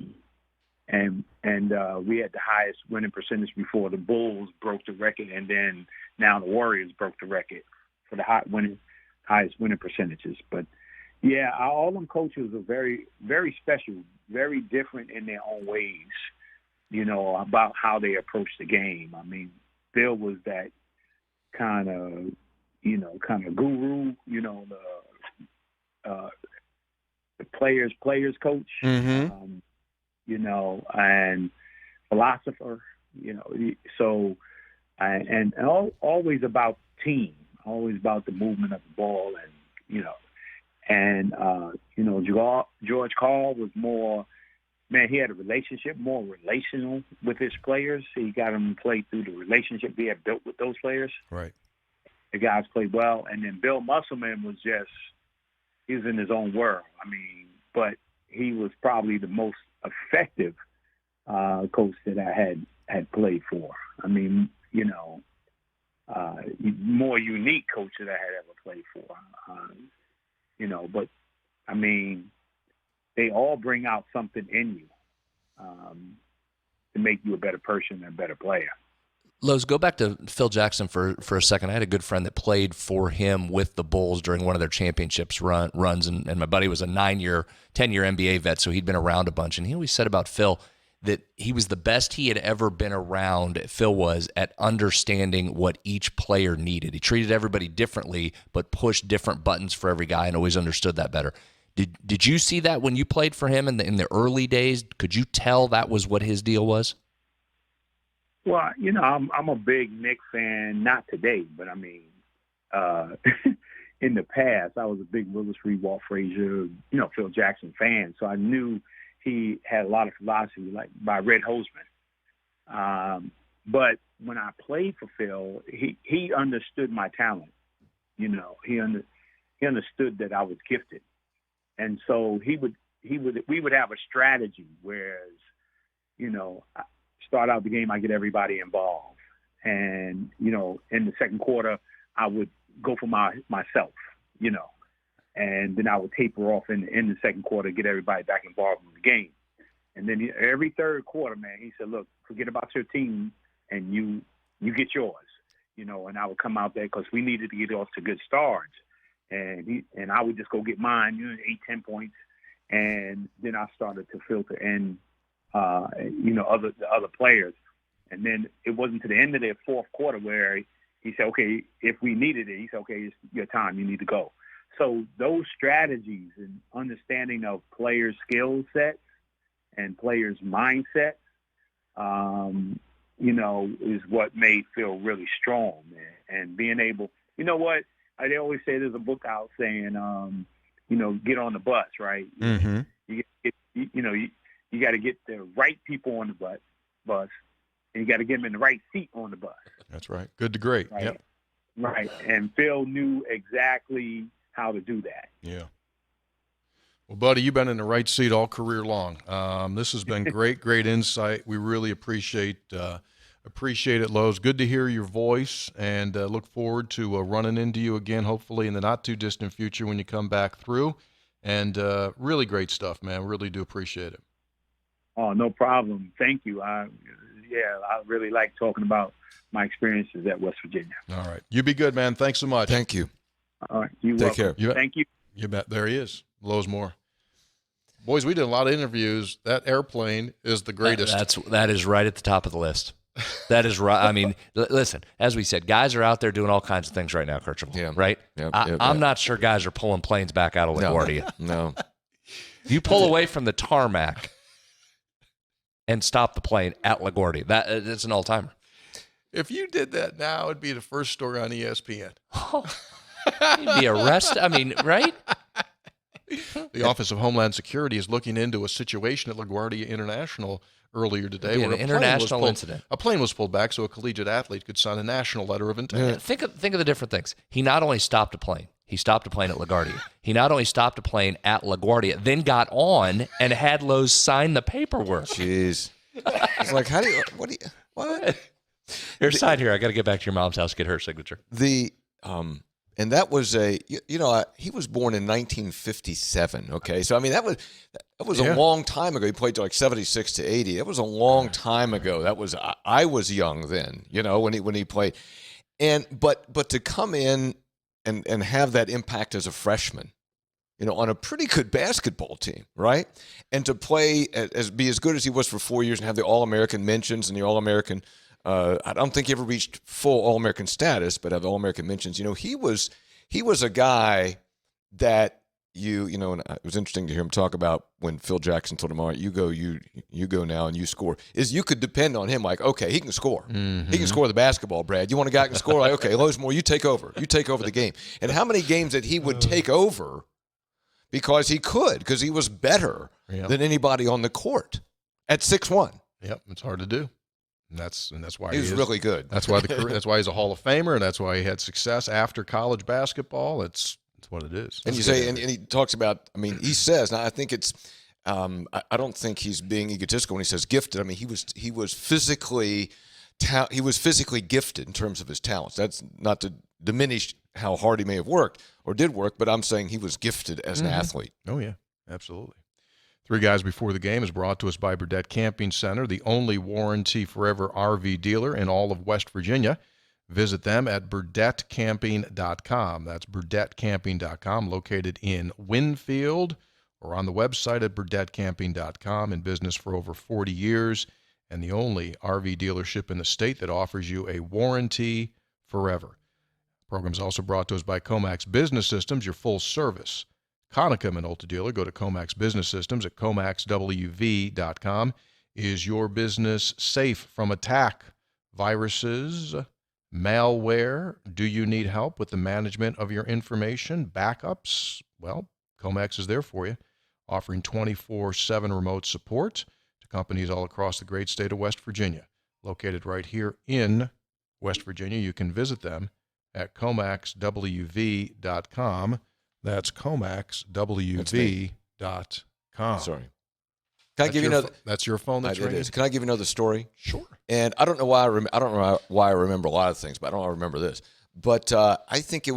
And we had the highest winning percentage before the Bulls broke the record, and then now the Warriors broke the record for the highest winning percentages. But yeah, all them coaches are very, very special, very different in their own ways, about how they approach the game. I mean, Bill was that kind of guru, the players coach, and philosopher, so, and always about team, always about the movement of the ball, and George Karl was more, man, he had a relationship, more relational with his players. He got them to play through the relationship he had built with those players. Right. The guys played well. And then Bill Musselman was he was in his own world. I mean, but he was probably the most effective coach that I had played for. I mean, more unique coach that I had ever played for. But I mean, they all bring out something in you to make you a better person and a better player. Lowe's, go back to Phil Jackson for a second. I had a good friend that played for him with the Bulls during one of their championships runs, and my buddy was a 10-year NBA vet, so he'd been around a bunch. And he always said about Phil that he was the best he had ever been around, Phil was, at understanding what each player needed. He treated everybody differently, but pushed different buttons for every guy and always understood that better. Did you see that when you played for him in the early days? Could you tell that was what his deal was? Well, I'm a big Knicks fan, not today, but I mean, in the past, I was a big Willis Reed, Walt Frazier, Phil Jackson fan. So I knew he had a lot of philosophy, like by Red Hosman. But when I played for Phil, he understood my talent. He understood that I was gifted. And so we would have a strategy, whereas, start out the game, I get everybody involved. And, in the second quarter, I would go for myself, and then I would taper off in the second quarter, get everybody back involved in the game. And then every third quarter, man, he said, look, forget about your team and you get yours, and I would come out there because we needed to get off to good starts. And I would just go get mine, 8-10 points. And then I started to filter in, the other players. And then it wasn't to the end of the fourth quarter where he said, okay, if we needed it, he said, okay, it's your time, you need to go. So those strategies and understanding of players' skill sets and players' mindset, is what made Phil really strong, man. And being able, they always say there's a book out saying, get on the bus, right? Mm-hmm. You got to get the right people on the bus, and you got to get them in the right seat on the bus. That's right. Good to great. Right? Yep. Right. And Phil knew exactly how to do that. Yeah. Well, buddy, you've been in the right seat all career long. This has been great insight. We really appreciate it, Lowe's. Good to hear your voice, and look forward to running into you again, hopefully in the not-too-distant future when you come back through. And really great stuff, man. Really do appreciate it. Oh, no problem. Thank you. I really like talking about my experiences at West Virginia. All right. You be good, man. Thanks so much. Thank you. All right. You Take care. Thank you. You bet. There he is. Lowe's Moore. Boys, we did a lot of interviews. That airplane is the greatest. That is right at the top of the list. That is right. I mean, listen, as we said, guys are out there doing all kinds of things right now, Kirchhoff, right? I'm not sure guys are pulling planes back out of LaGuardia. No. You pull away from the tarmac and stop the plane at LaGuardia. That's an all-timer. If you did that now, it'd be the first story on ESPN. You'd be arrested. I mean, right? The Office of Homeland Security is looking into a situation at LaGuardia International earlier today where an international incident. A plane was pulled back so a collegiate athlete could sign a national letter of intent. Yeah. Think of the different things. He not only stopped a plane, he stopped a plane at LaGuardia. He not only stopped a plane at LaGuardia, then got on and had Lowe's sign the paperwork. Jeez. It's like, what? Here's side here. I got to get back to your mom's house, get her signature. And that was he was born in 1957. Okay, so I mean that was a long time ago. He played to like 76 to 80. That was a long time ago. I was young then, when he played, but to come in and have that impact as a freshman, on a pretty good basketball team, right? And to play be as good as he was for 4 years and have the All-American mentions and the All-American. I don't think he ever reached full All-American status, but have All-American mentions. He was a guy that and it was interesting to hear him talk about when Phil Jackson told him, all right, you go now and you score, is you could depend on him like, okay, he can score. Mm-hmm. He can score the basketball, Brad. You want a guy who can score? Like, okay, Lozemore, you take over. You take over the game. And how many games that he would take over because he was better than anybody on the court at 6'1". Yep, it's hard to do. And that's why he was really good. That's why that's why he's a Hall of Famer, and that's why he had success after college basketball. It's what it is. And and he talks about. I mean, he says. Now I think it's. I don't think he's being egotistical when he says gifted. I mean, he was physically gifted in terms of his talents. That's not to diminish how hard he may have worked or did work, but I'm saying he was gifted as an athlete. Oh yeah, absolutely. Three Guys Before the Game is brought to us by Burdett Camping Center, the only warranty forever RV dealer in all of West Virginia. Visit them at burdettcamping.com. That's burdettcamping.com, located in Winfield, or on the website at burdettcamping.com, in business for over 40 years, and the only RV dealership in the state that offers you a warranty forever. The program is also brought to us by Comax Business Systems, your full-service Conica Minolta dealer. Go to Comax Business Systems at comaxwv.com. Is your business safe from attack, viruses, malware? Do you need help with the management of your information, backups? Well, Comax is there for you, offering 24/7 remote support to companies all across the great state of West Virginia. Located right here in West Virginia, you can visit them at comaxwv.com. That's comaxwv.com. Sorry. Can I give you another? That's your phone. That's ringing. Can I give you another story? Sure. And I don't know why I remember a lot of things, but I don't remember this. But I think it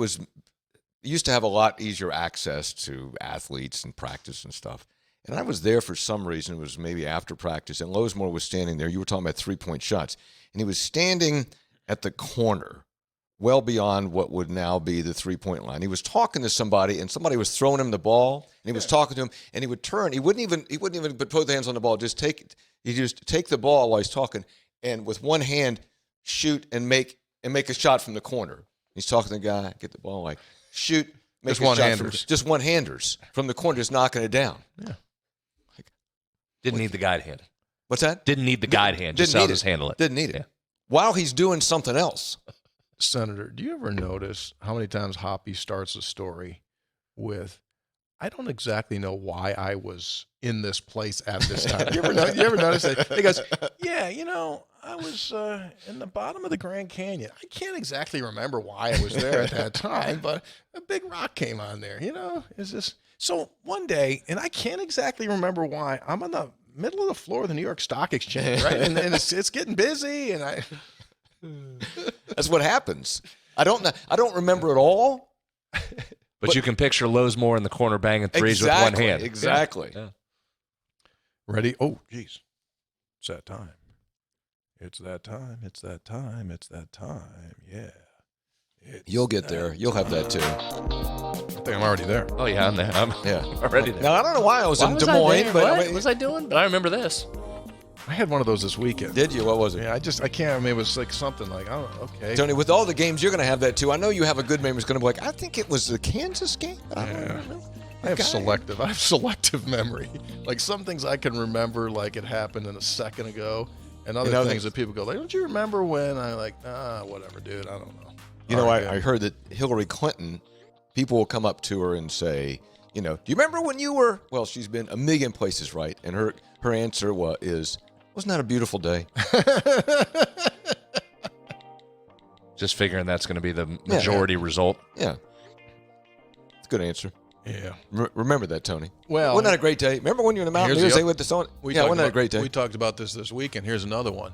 used to have a lot easier access to athletes and practice and stuff. And I was there for some reason. It was maybe after practice, and Lozemore was standing there. You were talking about 3-point shots, and he was standing at the corner, well beyond what would now be the 3-point line. He was talking to somebody, and somebody was throwing him the ball, and he was talking to him, and he would turn. He wouldn't even put both hands on the ball. Just take the ball while he's talking, and with one hand shoot and make a shot from the corner. He's talking to the guy, get the ball, like shoot, make just a shot from just one-handers from the corner, just knocking it down. Yeah. Didn't need the guide hand. What's that? Didn't need the guide hand. Just handle it. Didn't need it. While he's doing something else. Senator, do you ever notice how many times Hoppy starts a story with, I don't exactly know why I was in this place at this time? You ever notice that? He goes, yeah, I was in the bottom of the Grand Canyon. I can't exactly remember why I was there at that time, but a big rock came on there. So one day, and I can't exactly remember why, I'm on the middle of the floor of the New York Stock Exchange, right? and it's getting busy, and that's what happens. I don't remember it all. But you can picture Lozemore in the corner banging threes with one hand. Exactly. Yeah. Ready? Oh, geez. It's that time. It's that time. It's that time. It's that time. Yeah. You'll get there. You'll have that too. I think I'm already there. Oh, yeah, I'm there. I'm already there. Now, I don't know why I was in Des Moines. What was I doing? But I remember this. I had one of those this weekend. Did you? What was it? Yeah, I can't remember. It was like something like, I don't know, okay. Tony, with all the games, you're going to have that too. I know you have a good memory. It's going to be like, I think it was the Kansas game. I have selective memory. Like some things I can remember like it happened in a second ago. And other things that people go, like, don't you remember when? I like, whatever, dude. I don't know. I heard that Hillary Clinton, people will come up to her and say, do you remember when you were, well, she's been a million places, right? And her answer is, wasn't that a beautiful day? Just figuring that's going to be the majority result. Yeah. It's a good answer. Yeah. Remember that, Tony. Well, wasn't that a great day? Remember when you were in the Mountaineers with the song? Wasn't that a great day? We talked about this week, and here's another one.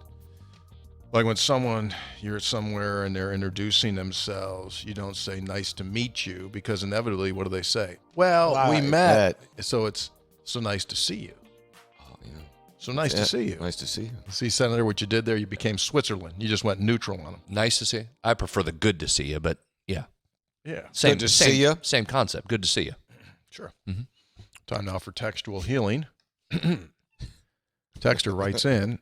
Like when you're somewhere and they're introducing themselves, you don't say nice to meet you, because inevitably, what do they say? Well, we met. So it's so nice to see you. Oh, yeah. So nice to see you. Nice to see you. See, Senator, what you did there, you became Switzerland. You just went neutral on them. Nice to see you. I prefer the good to see you, but yeah. Yeah. Good to see you. Same concept. Good to see you. Sure. Mm-hmm. Time now for textual healing. Texter writes in,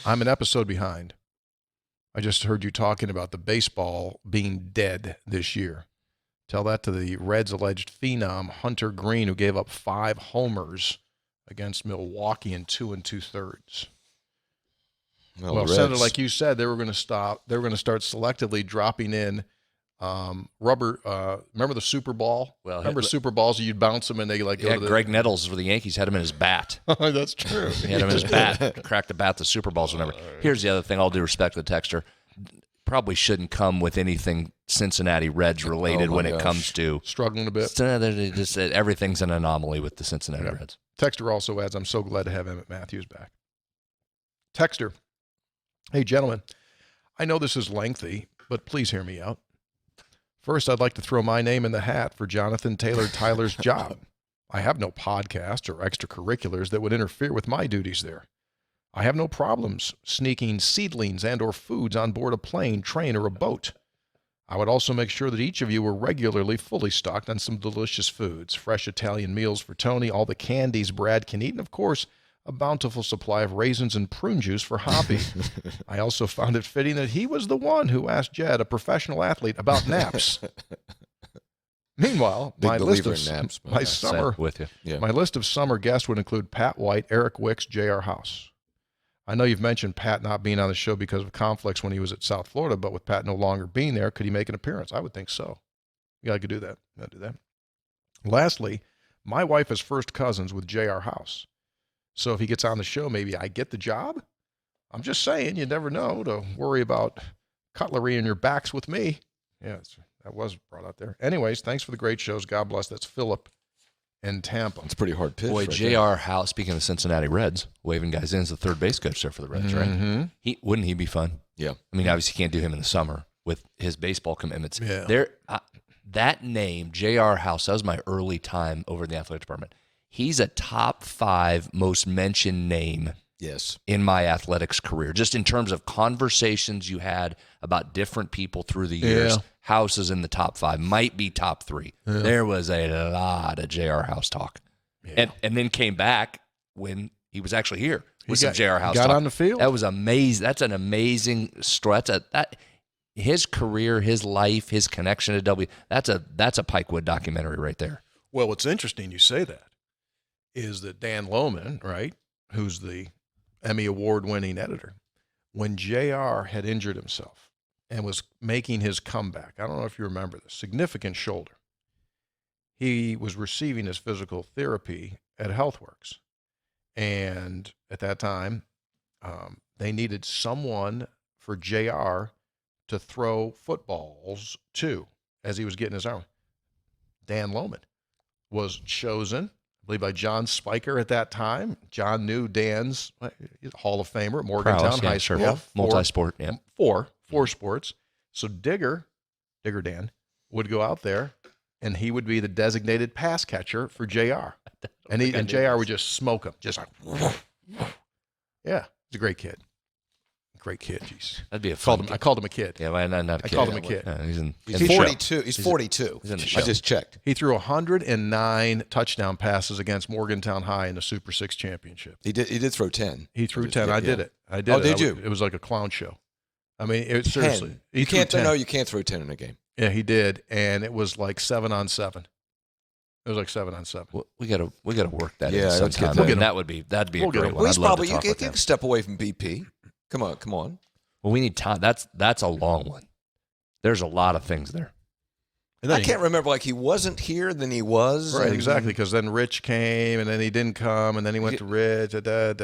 I'm an episode behind. I just heard you talking about the baseball being dead this year. Tell that to the Reds' alleged phenom, Hunter Green, who gave up 5 homers against Milwaukee in 2 2/3. Well, Senator, like you said, they were going to start selectively dropping in rubber. Remember the Super Ball? Well, remember Super Balls? You'd bounce them and they go to the. Greg Nettles for the Yankees had him in his bat. That's true. He had him in his bat. Cracked the bat. The Super Balls, whatever. Here's the other thing. All due respect to the texter, probably shouldn't come with anything Cincinnati Reds related when it comes to struggling a bit. Just everything's an anomaly with the Cincinnati Reds. Texter also adds, "I'm so glad to have Emmett Matthews back." Texter, hey gentlemen, I know this is lengthy, but please hear me out. First, I'd like to throw my name in the hat for Jonathan Taylor Tyler's job. I have no podcast or extracurriculars that would interfere with my duties there. I have no problems sneaking seedlings and or foods on board a plane, train, or a boat. I would also make sure that each of you were regularly fully stocked on some delicious foods, fresh Italian meals for Tony, all the candies Brad can eat, and of course, a bountiful supply of raisins and prune juice for Hoppy. I also found it fitting that he was the one who asked Jed, a professional athlete, about naps. Meanwhile, my list of summer guests would include Pat White, Eric Wicks, J.R. House. I know you've mentioned Pat not being on the show because of conflicts when he was at South Florida, but with Pat no longer being there, could he make an appearance? I would think so. Yeah, I could do that. I'd do that. Lastly, my wife is first cousins with J.R. House. So if he gets on the show, maybe I get the job? I'm just saying, you never know to worry about cutlery in your backs with me. Yeah, that was brought out there. Anyways, thanks for the great shows. God bless. That's Philip in Tampa. It's a pretty hard pitch. Boy, right J.R. House, speaking of the Cincinnati Reds, waving guys in as the third base coach there for the Reds, right? Wouldn't he be fun? Yeah. I mean, obviously you can't do him in the summer with his baseball commitments. Yeah. That name, J.R. House, that was my early time over in the athletic department. He's a top 5 most mentioned name in my athletics career, just in terms of conversations you had about different people through the years. Yeah. House is in the top 5, might be top 3. Yeah. There was a lot of J.R. House talk. Yeah. And then came back when he was actually here with some J.R. House talk. Got on the field. That was amazing. That's an amazing story. His career, his life, his connection to W. That's a Pikewood documentary right there. Well, what's interesting you say that is that Dan Lohman, right, who's the Emmy Award-winning editor, when JR had injured himself and was making his comeback, I don't know if you remember this, significant shoulder, he was receiving his physical therapy at HealthWorks. And at that time, they needed someone for JR to throw footballs to as he was getting his arm. Dan Lohman was chosen, I believe, by John Spiker at that time. John knew Dan's Hall of Famer at Morgantown High School. Sure. Multi-sport, yeah. Four sports. So Digger Dan, would go out there, and he would be the designated pass catcher for JR. And JR would just smoke him, just like, yeah, he's a great kid. Great kid, jeez. That'd be a fun I called him a kid. Yeah, well, not a kid. I called him a kid. He's 42. He's 42. He's in the show. I just checked. He threw 109 touchdown passes against Morgantown High in the Super 6 championship. He did throw 10. He threw 10. I did it. Oh, did you? It was like a clown show. I mean, seriously. You can't throw 10 in a game. Yeah, he did, and it was like 7-on-7. It was like 7-on-7. Well, we gotta work that. Yeah, in let's sometime. get that. That'd be a great one. Well, he's I'd love probably to talk you with him. can step away from BP. Come on. Well, we need time. That's a long one. There's a lot of things there. I can't remember. Like he wasn't here, then he was. Right, exactly. Because then Rich came, and then he didn't come, and then he went to Rich. Then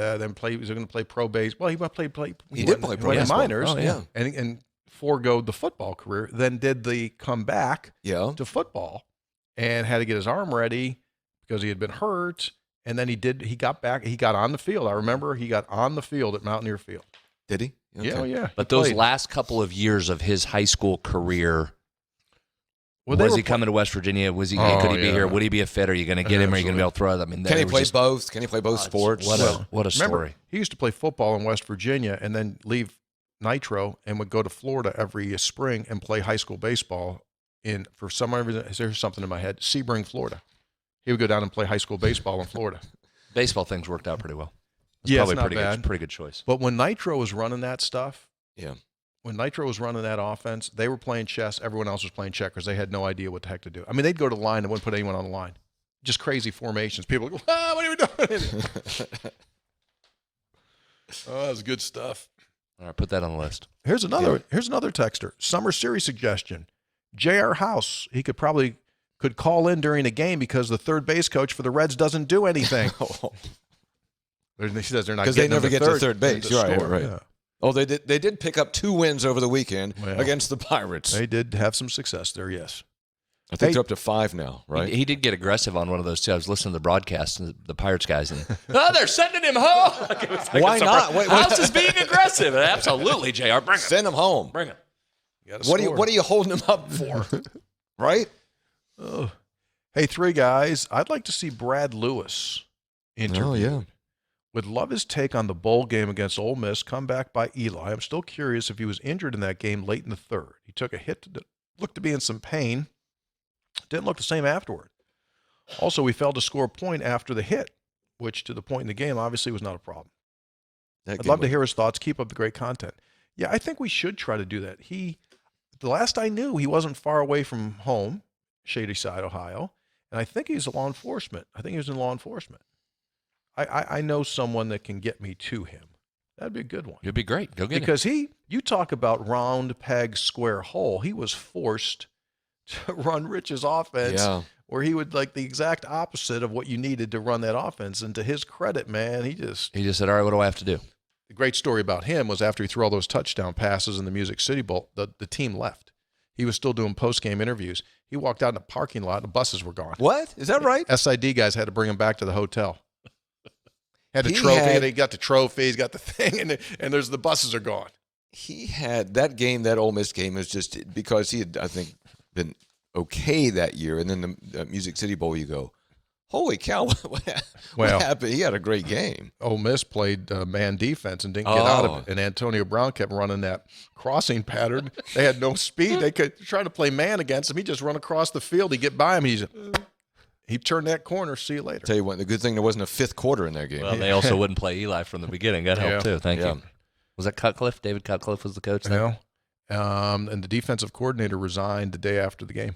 he was going to play pro base. Well, he did play pro baseball. Minors. Oh, yeah. And foregoed the football career. Then did the comeback to football, and had to get his arm ready because he had been hurt. And then he got back. He got on the field. I remember he got on the field at Mountaineer Field. Did he? Okay. Yeah, yeah. But those last couple of years of his high school career, was he coming to West Virginia? Could he be here? Would he be a fit? Are you going to get him? Are you going to be able to throw it? I mean, can he play both? Can he play both sports? What a story. Remember, he used to play football in West Virginia and then leave Nitro and would go to Florida every spring and play high school baseball for some reason. There's something in my head. Sebring, Florida. He would go down and play high school baseball in Florida. Baseball things worked out pretty well. It's probably not bad. Pretty good choice. But when Nitro was running that stuff, when Nitro was running that offense, they were playing chess. Everyone else was playing checkers. They had no idea what the heck to do. I mean, they'd go to the line and wouldn't put anyone on the line. Just crazy formations. People would go, what are we doing? That was good stuff. All right, put that on the list. Here's another texter. Summer series suggestion. J.R. House. He could call in during a game because the third base coach for the Reds doesn't do anything. He says they're not because they never get to third base. Right. Yeah. Oh, they did pick up 2 wins over the weekend against the Pirates. They did have some success there, yes. I think they're up to 5 now, right? He did get aggressive on one of those too. I was listening to the broadcast and the Pirates guys, and they're sending him home. Why not? House is being aggressive. Absolutely, JR. Bring him. Send him home. Bring him. What are you holding him up for? Right? Oh. Hey, 3 guys. I'd like to see Brad Lewis interviewed. Oh, yeah. Would love his take on the bowl game against Ole Miss, comeback by Eli. I'm still curious if he was injured in that game late in the third. He took a hit, looked to be in some pain. Didn't look the same afterward. Also, we failed to score a point after the hit, which to the point in the game obviously was not a problem. I'd love to hear his thoughts. Keep up the great content. Yeah, I think we should try to do that. The last I knew, he wasn't far away from home, Shady Side, Ohio, and I think he's law enforcement. I think he was in law enforcement. I know someone that can get me to him. That'd be a good one. It'd be great. Go get him. Because you talk about round peg, square hole. He was forced to run Rich's offense, where he would like the exact opposite of what you needed to run that offense. And to his credit, man, he just said, all right, what do I have to do? The great story about him was after he threw all those touchdown passes in the Music City Bowl, the team left. He was still doing post-game interviews. He walked out in the parking lot, and the buses were gone. What? Is that right? SID guys had to bring him back to the hotel. Had the trophy, he got the trophy, he's got the thing, and there's the buses are gone. He had that game, that Ole Miss game, was just because he had, I think, been okay that year. And then the Music City Bowl, you go, holy cow, what happened? He had a great game. Ole Miss played man defense and didn't get out of it. And Antonio Brown kept running that crossing pattern. They had no speed. They could try to play man against him. He just run across the field. He'd get by him. He turned that corner. See you later. Tell you what, the good thing there wasn't a 5th quarter in their game. Well, they also wouldn't play Eli from the beginning. That helped too. Thank you. Was that Cutcliffe? David Cutcliffe was the coach then? And the defensive coordinator resigned the day after the game.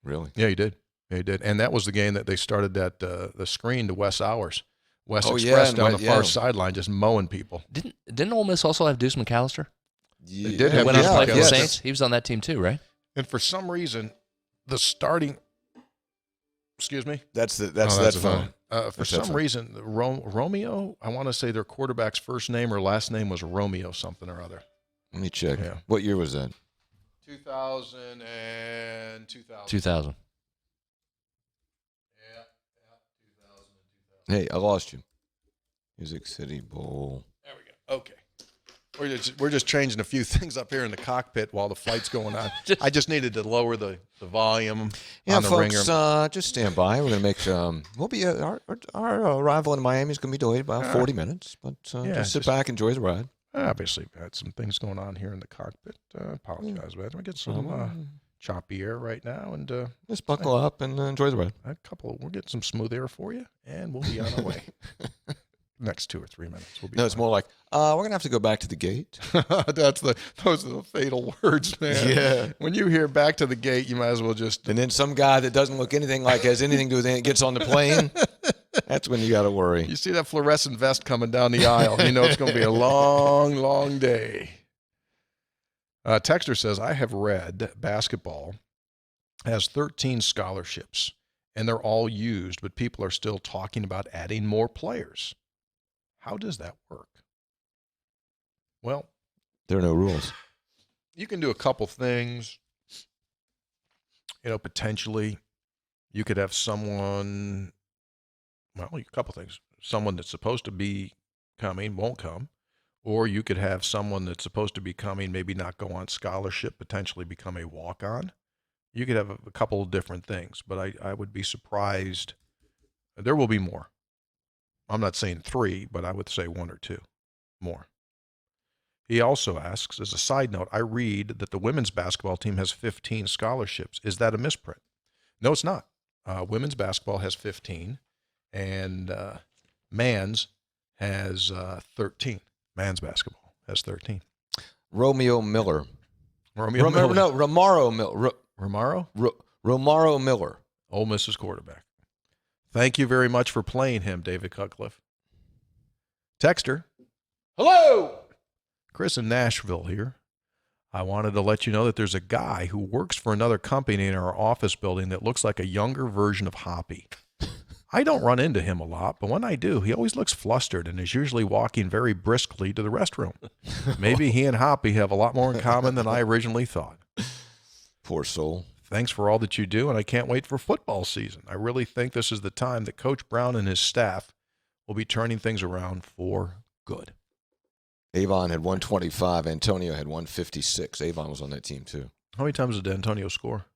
Really? Yeah, he did. Yeah, he did. And that was the game that they started that the screen to Wes Hours. West Express down the far sideline just mowing people. Didn't Ole Miss also have Deuce McAllister? Yeah. They did have went on to play for the Saints. He was on that team too, right? And for some reason, the starting excuse me? That's phone. For some reason, Romeo, I want to say their quarterback's first name or last name was Romeo something or other. Let me check. Yeah. What year was that? 2000 and 2000. 2000. Yeah, 2000 and 2000. Hey, I lost you. Music City Bowl. There we go. Okay. We're just changing a few things up here in the cockpit while the flight's going on. I just needed to lower the volume on the folks, ringer. Just stand by. We're going to make we'll be our arrival in Miami is going to be delayed about 40 minutes, but just sit back, enjoy the ride. Obviously, we've had some things going on here in the cockpit. Apologize for that. We get some choppy air right now, and just buckle up and enjoy the ride. We'll get some smooth air for you, and we'll be on our way. Next 2 or 3 minutes. It's more like, we're going to have to go back to the gate. Those are the fatal words, man. Yeah. When you hear back to the gate, you might as well just. And then some guy that doesn't look anything like has anything to do with it gets on the plane. That's when you got to worry. You see that fluorescent vest coming down the aisle. You know it's going to be a long, long day. Texter says, I have read basketball has 13 scholarships, and they're all used, but people are still talking about adding more players. How does that work? Well, there are no rules. You can do a couple things, potentially. You could have someone, well, a couple things. Someone that's supposed to be coming won't come. Or you could have someone that's supposed to be coming, maybe not go on scholarship, potentially become a walk-on. You could have a couple of different things, but I would be surprised. There will be more. I'm not saying 3, but I would say 1 or 2 more. He also asks, as a side note, I read that the women's basketball team has 15 scholarships. Is that a misprint? No, it's not. Women's basketball has 15, and man's has 13. Man's basketball has 13. Romeo Miller. Romeo Miller. No, Romaro Miller. Romaro? Romaro Miller. Ole Miss's quarterback. Thank you very much for playing him, David Cutcliffe. Texter. Hello. Chris in Nashville here. I wanted to let you know that there's a guy who works for another company in our office building that looks like a younger version of Hoppy. I don't run into him a lot, but when I do, he always looks flustered and is usually walking very briskly to the restroom. Maybe he and Hoppy have a lot more in common than I originally thought. Poor soul. Thanks for all that you do, and I can't wait for football season. I really think this is the time that Coach Brown and his staff will be turning things around for good. Avon had 125. Antonio had 156. Avon was on that team, too. How many times did Antonio score?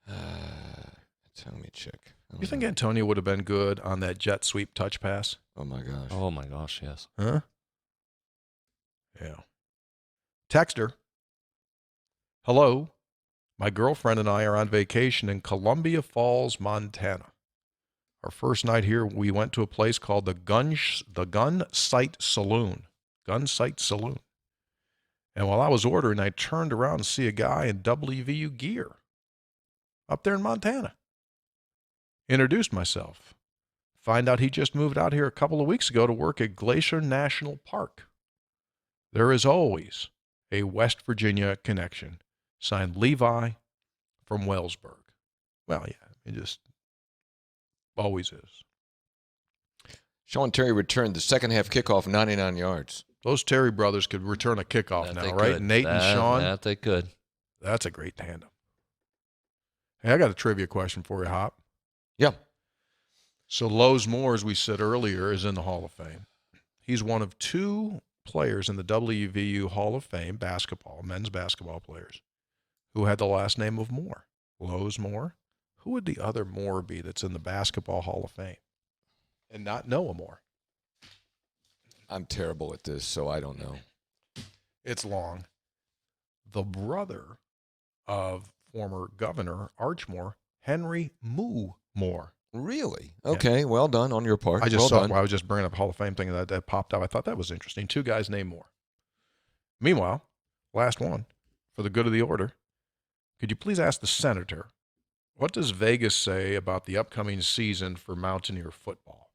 Let me check. You think Antonio would have been good on that jet sweep touch pass? Oh, my gosh. Oh, my gosh, yes. Huh? Yeah. Texter. Hello. My girlfriend and I are on vacation in Columbia Falls, Montana. Our first night here, we went to a place called the Gun Sight Saloon. Gun Sight Saloon. And while I was ordering, I turned around to see a guy in WVU gear up there in Montana. Introduced myself. Find out he just moved out here a couple of weeks ago to work at Glacier National Park. There is always a West Virginia connection. Signed Levi from Wellsburg. Well, yeah, it just always is. Sean Terry returned the second half kickoff 99 yards. Those Terry brothers could return a kickoff now, right? Could. Nate and Sean. That they could. That's a great tandem. Hey, I got a trivia question for you, Hop. Yeah. So Lowe's Moore, as we said earlier, is in the Hall of Fame. He's one of 2 players in the WVU Hall of Fame, basketball, men's basketball players, who had the last name of Moore. Lowe's Moore. Who would the other Moore be that's in the Basketball Hall of Fame? And not Noah Moore. I'm terrible at this, so I don't know. It's long. The brother of former Governor Archmore, Henry Moo Moore. Really? Okay, well done on your part. I just well saw done. I was just bringing up Hall of Fame thing that popped up. I thought that was interesting. 2 guys named Moore. Meanwhile, last one, for the good of the order, could you please ask the senator, what does Vegas say about the upcoming season for Mountaineer football?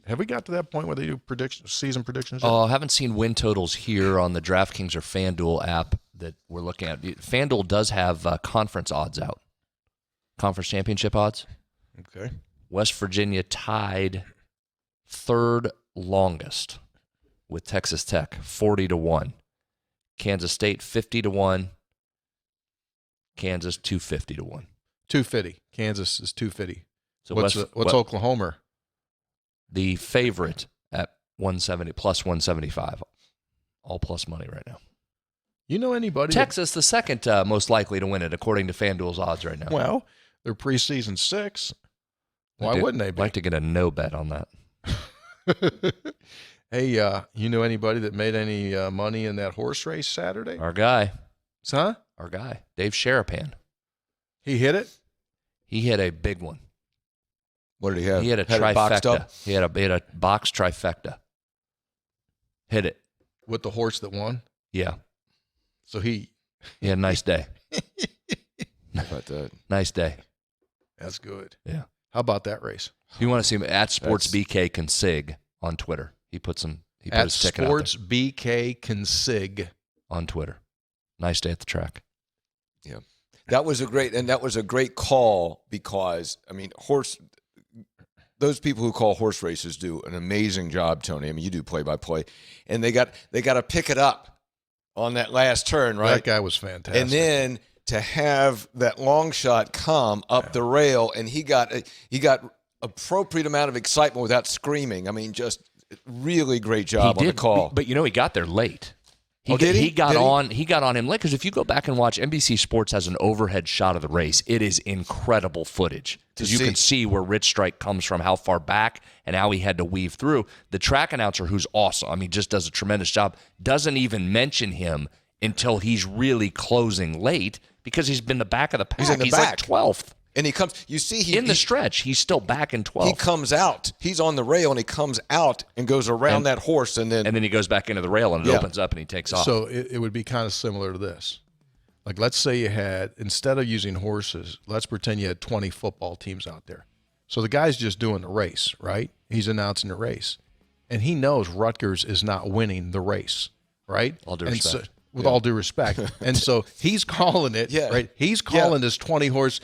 Have we got to that point where they do season predictions? Oh, I haven't seen win totals here on the DraftKings or FanDuel app that we're looking at. FanDuel does have conference odds out, conference championship odds. Okay. West Virginia tied 3rd longest with Texas Tech, 40-1. Kansas State, 50-1. Kansas, 250-1. 250. Kansas is 250. So what's Oklahoma? The favorite at 170 plus 175. All plus money right now. You know anybody? Texas, the second most likely to win it, according to FanDuel's odds right now. Well, they're preseason 6. Why wouldn't they be? I'd like to get a no bet on that. Hey, you know anybody that made any money in that horse race Saturday? Our guy. Huh? Our guy, Dave Sharapan. He hit it? He hit a big one. What did he have? He had a trifecta. He had a box trifecta. Hit it. With the horse that won? Yeah. So he had a nice day. How about that? Nice day. That's good. Yeah. How about that race? If you want to see him at SportsBKConsig on Twitter. He put his ticket out there. SportsBKConsig on Twitter. Nice day at the track. Yeah. That was a great call because, I mean, those people who call horse races do an amazing job, Tony. I mean, you do play-by-play. And they got to pick it up on that last turn, right? That guy was fantastic. And then to have that long shot come up the rail, and he got appropriate amount of excitement without screaming. I mean, just really great job on the call. But he got there late. Did he? He got on him late, because if you go back and watch, NBC Sports has an overhead shot of the race. It is incredible footage, because you can see where Rich Strike comes from, how far back, and how he had to weave through. The track announcer, who's awesome, I mean, just does a tremendous job, doesn't even mention him until he's really closing late, because he's been the back of the pack. He's in the back. Like 12th. And he comes, you see, in the stretch, he's still back in 12th. He comes out. He's on the rail, and he comes out and goes around that horse, and then he goes back into the rail, and it opens up, and he takes off. So it would be kind of similar to this. Like, let's say you had, instead of using horses, let's pretend you had 20 football teams out there. So the guy's just doing the race, right? He's announcing the race. And he knows Rutgers is not winning the race, right? All due respect. With all due respect. And so he's calling it, right? He's calling this 20-horse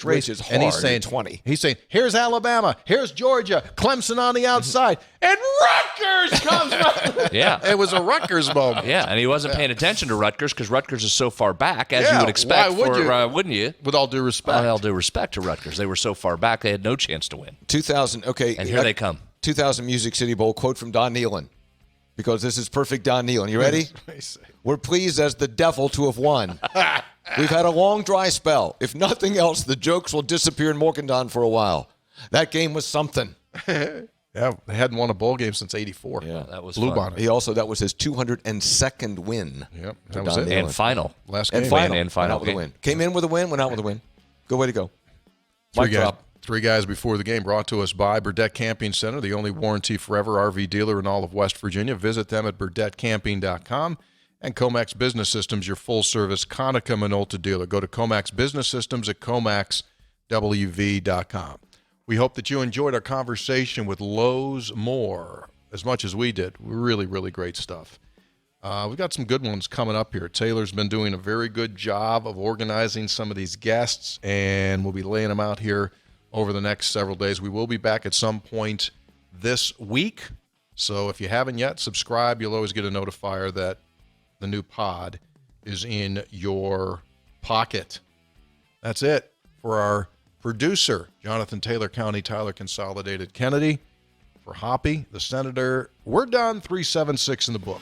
race. Which is hard, and he's saying 20. He's saying, here's Alabama, here's Georgia, Clemson on the outside, and Rutgers comes up. Yeah. It was a Rutgers moment. Yeah, and he wasn't paying attention to Rutgers, because Rutgers is so far back, as you would expect. Why would you? Wouldn't you? With all due respect. With all due respect to Rutgers. They were so far back, they had no chance to win. 2000, okay. And here they come. 2000 Music City Bowl, quote from Don Nealon, because this is perfect Don Nealon. You ready? We're pleased as the devil to have won. We've had a long, dry spell. If nothing else, the jokes will disappear in Morganton for a while. That game was something. Yeah, they hadn't won a bowl game since '84. Yeah, that was Blue fun. Bonnet. That was his 202nd win. Yep, that was it. And final. Last game. And final. And final Went out with a win. Came in with a win, went out with a win. Good way to go. Mic drop. Three guys before the game, brought to us by Burdette Camping Center, the only warranty forever RV dealer in all of West Virginia. Visit them at BurdetteCamping.com. And Comax Business Systems, your full-service Conica Minolta dealer. Go to Comax Business Systems at ComaxWV.com. We hope that you enjoyed our conversation with Lowe's Moore as much as we did. Really, really great stuff. We've got some good ones coming up here. Taylor's been doing a very good job of organizing some of these guests, and we'll be laying them out here over the next several days. We will be back at some point this week. So if you haven't yet, subscribe. You'll always get a notifier that the new pod is in your pocket. That's it for our producer, Jonathan Taylor, County Tyler Consolidated Kennedy. For Hoppy, the Senator, we're done. 376 in the book.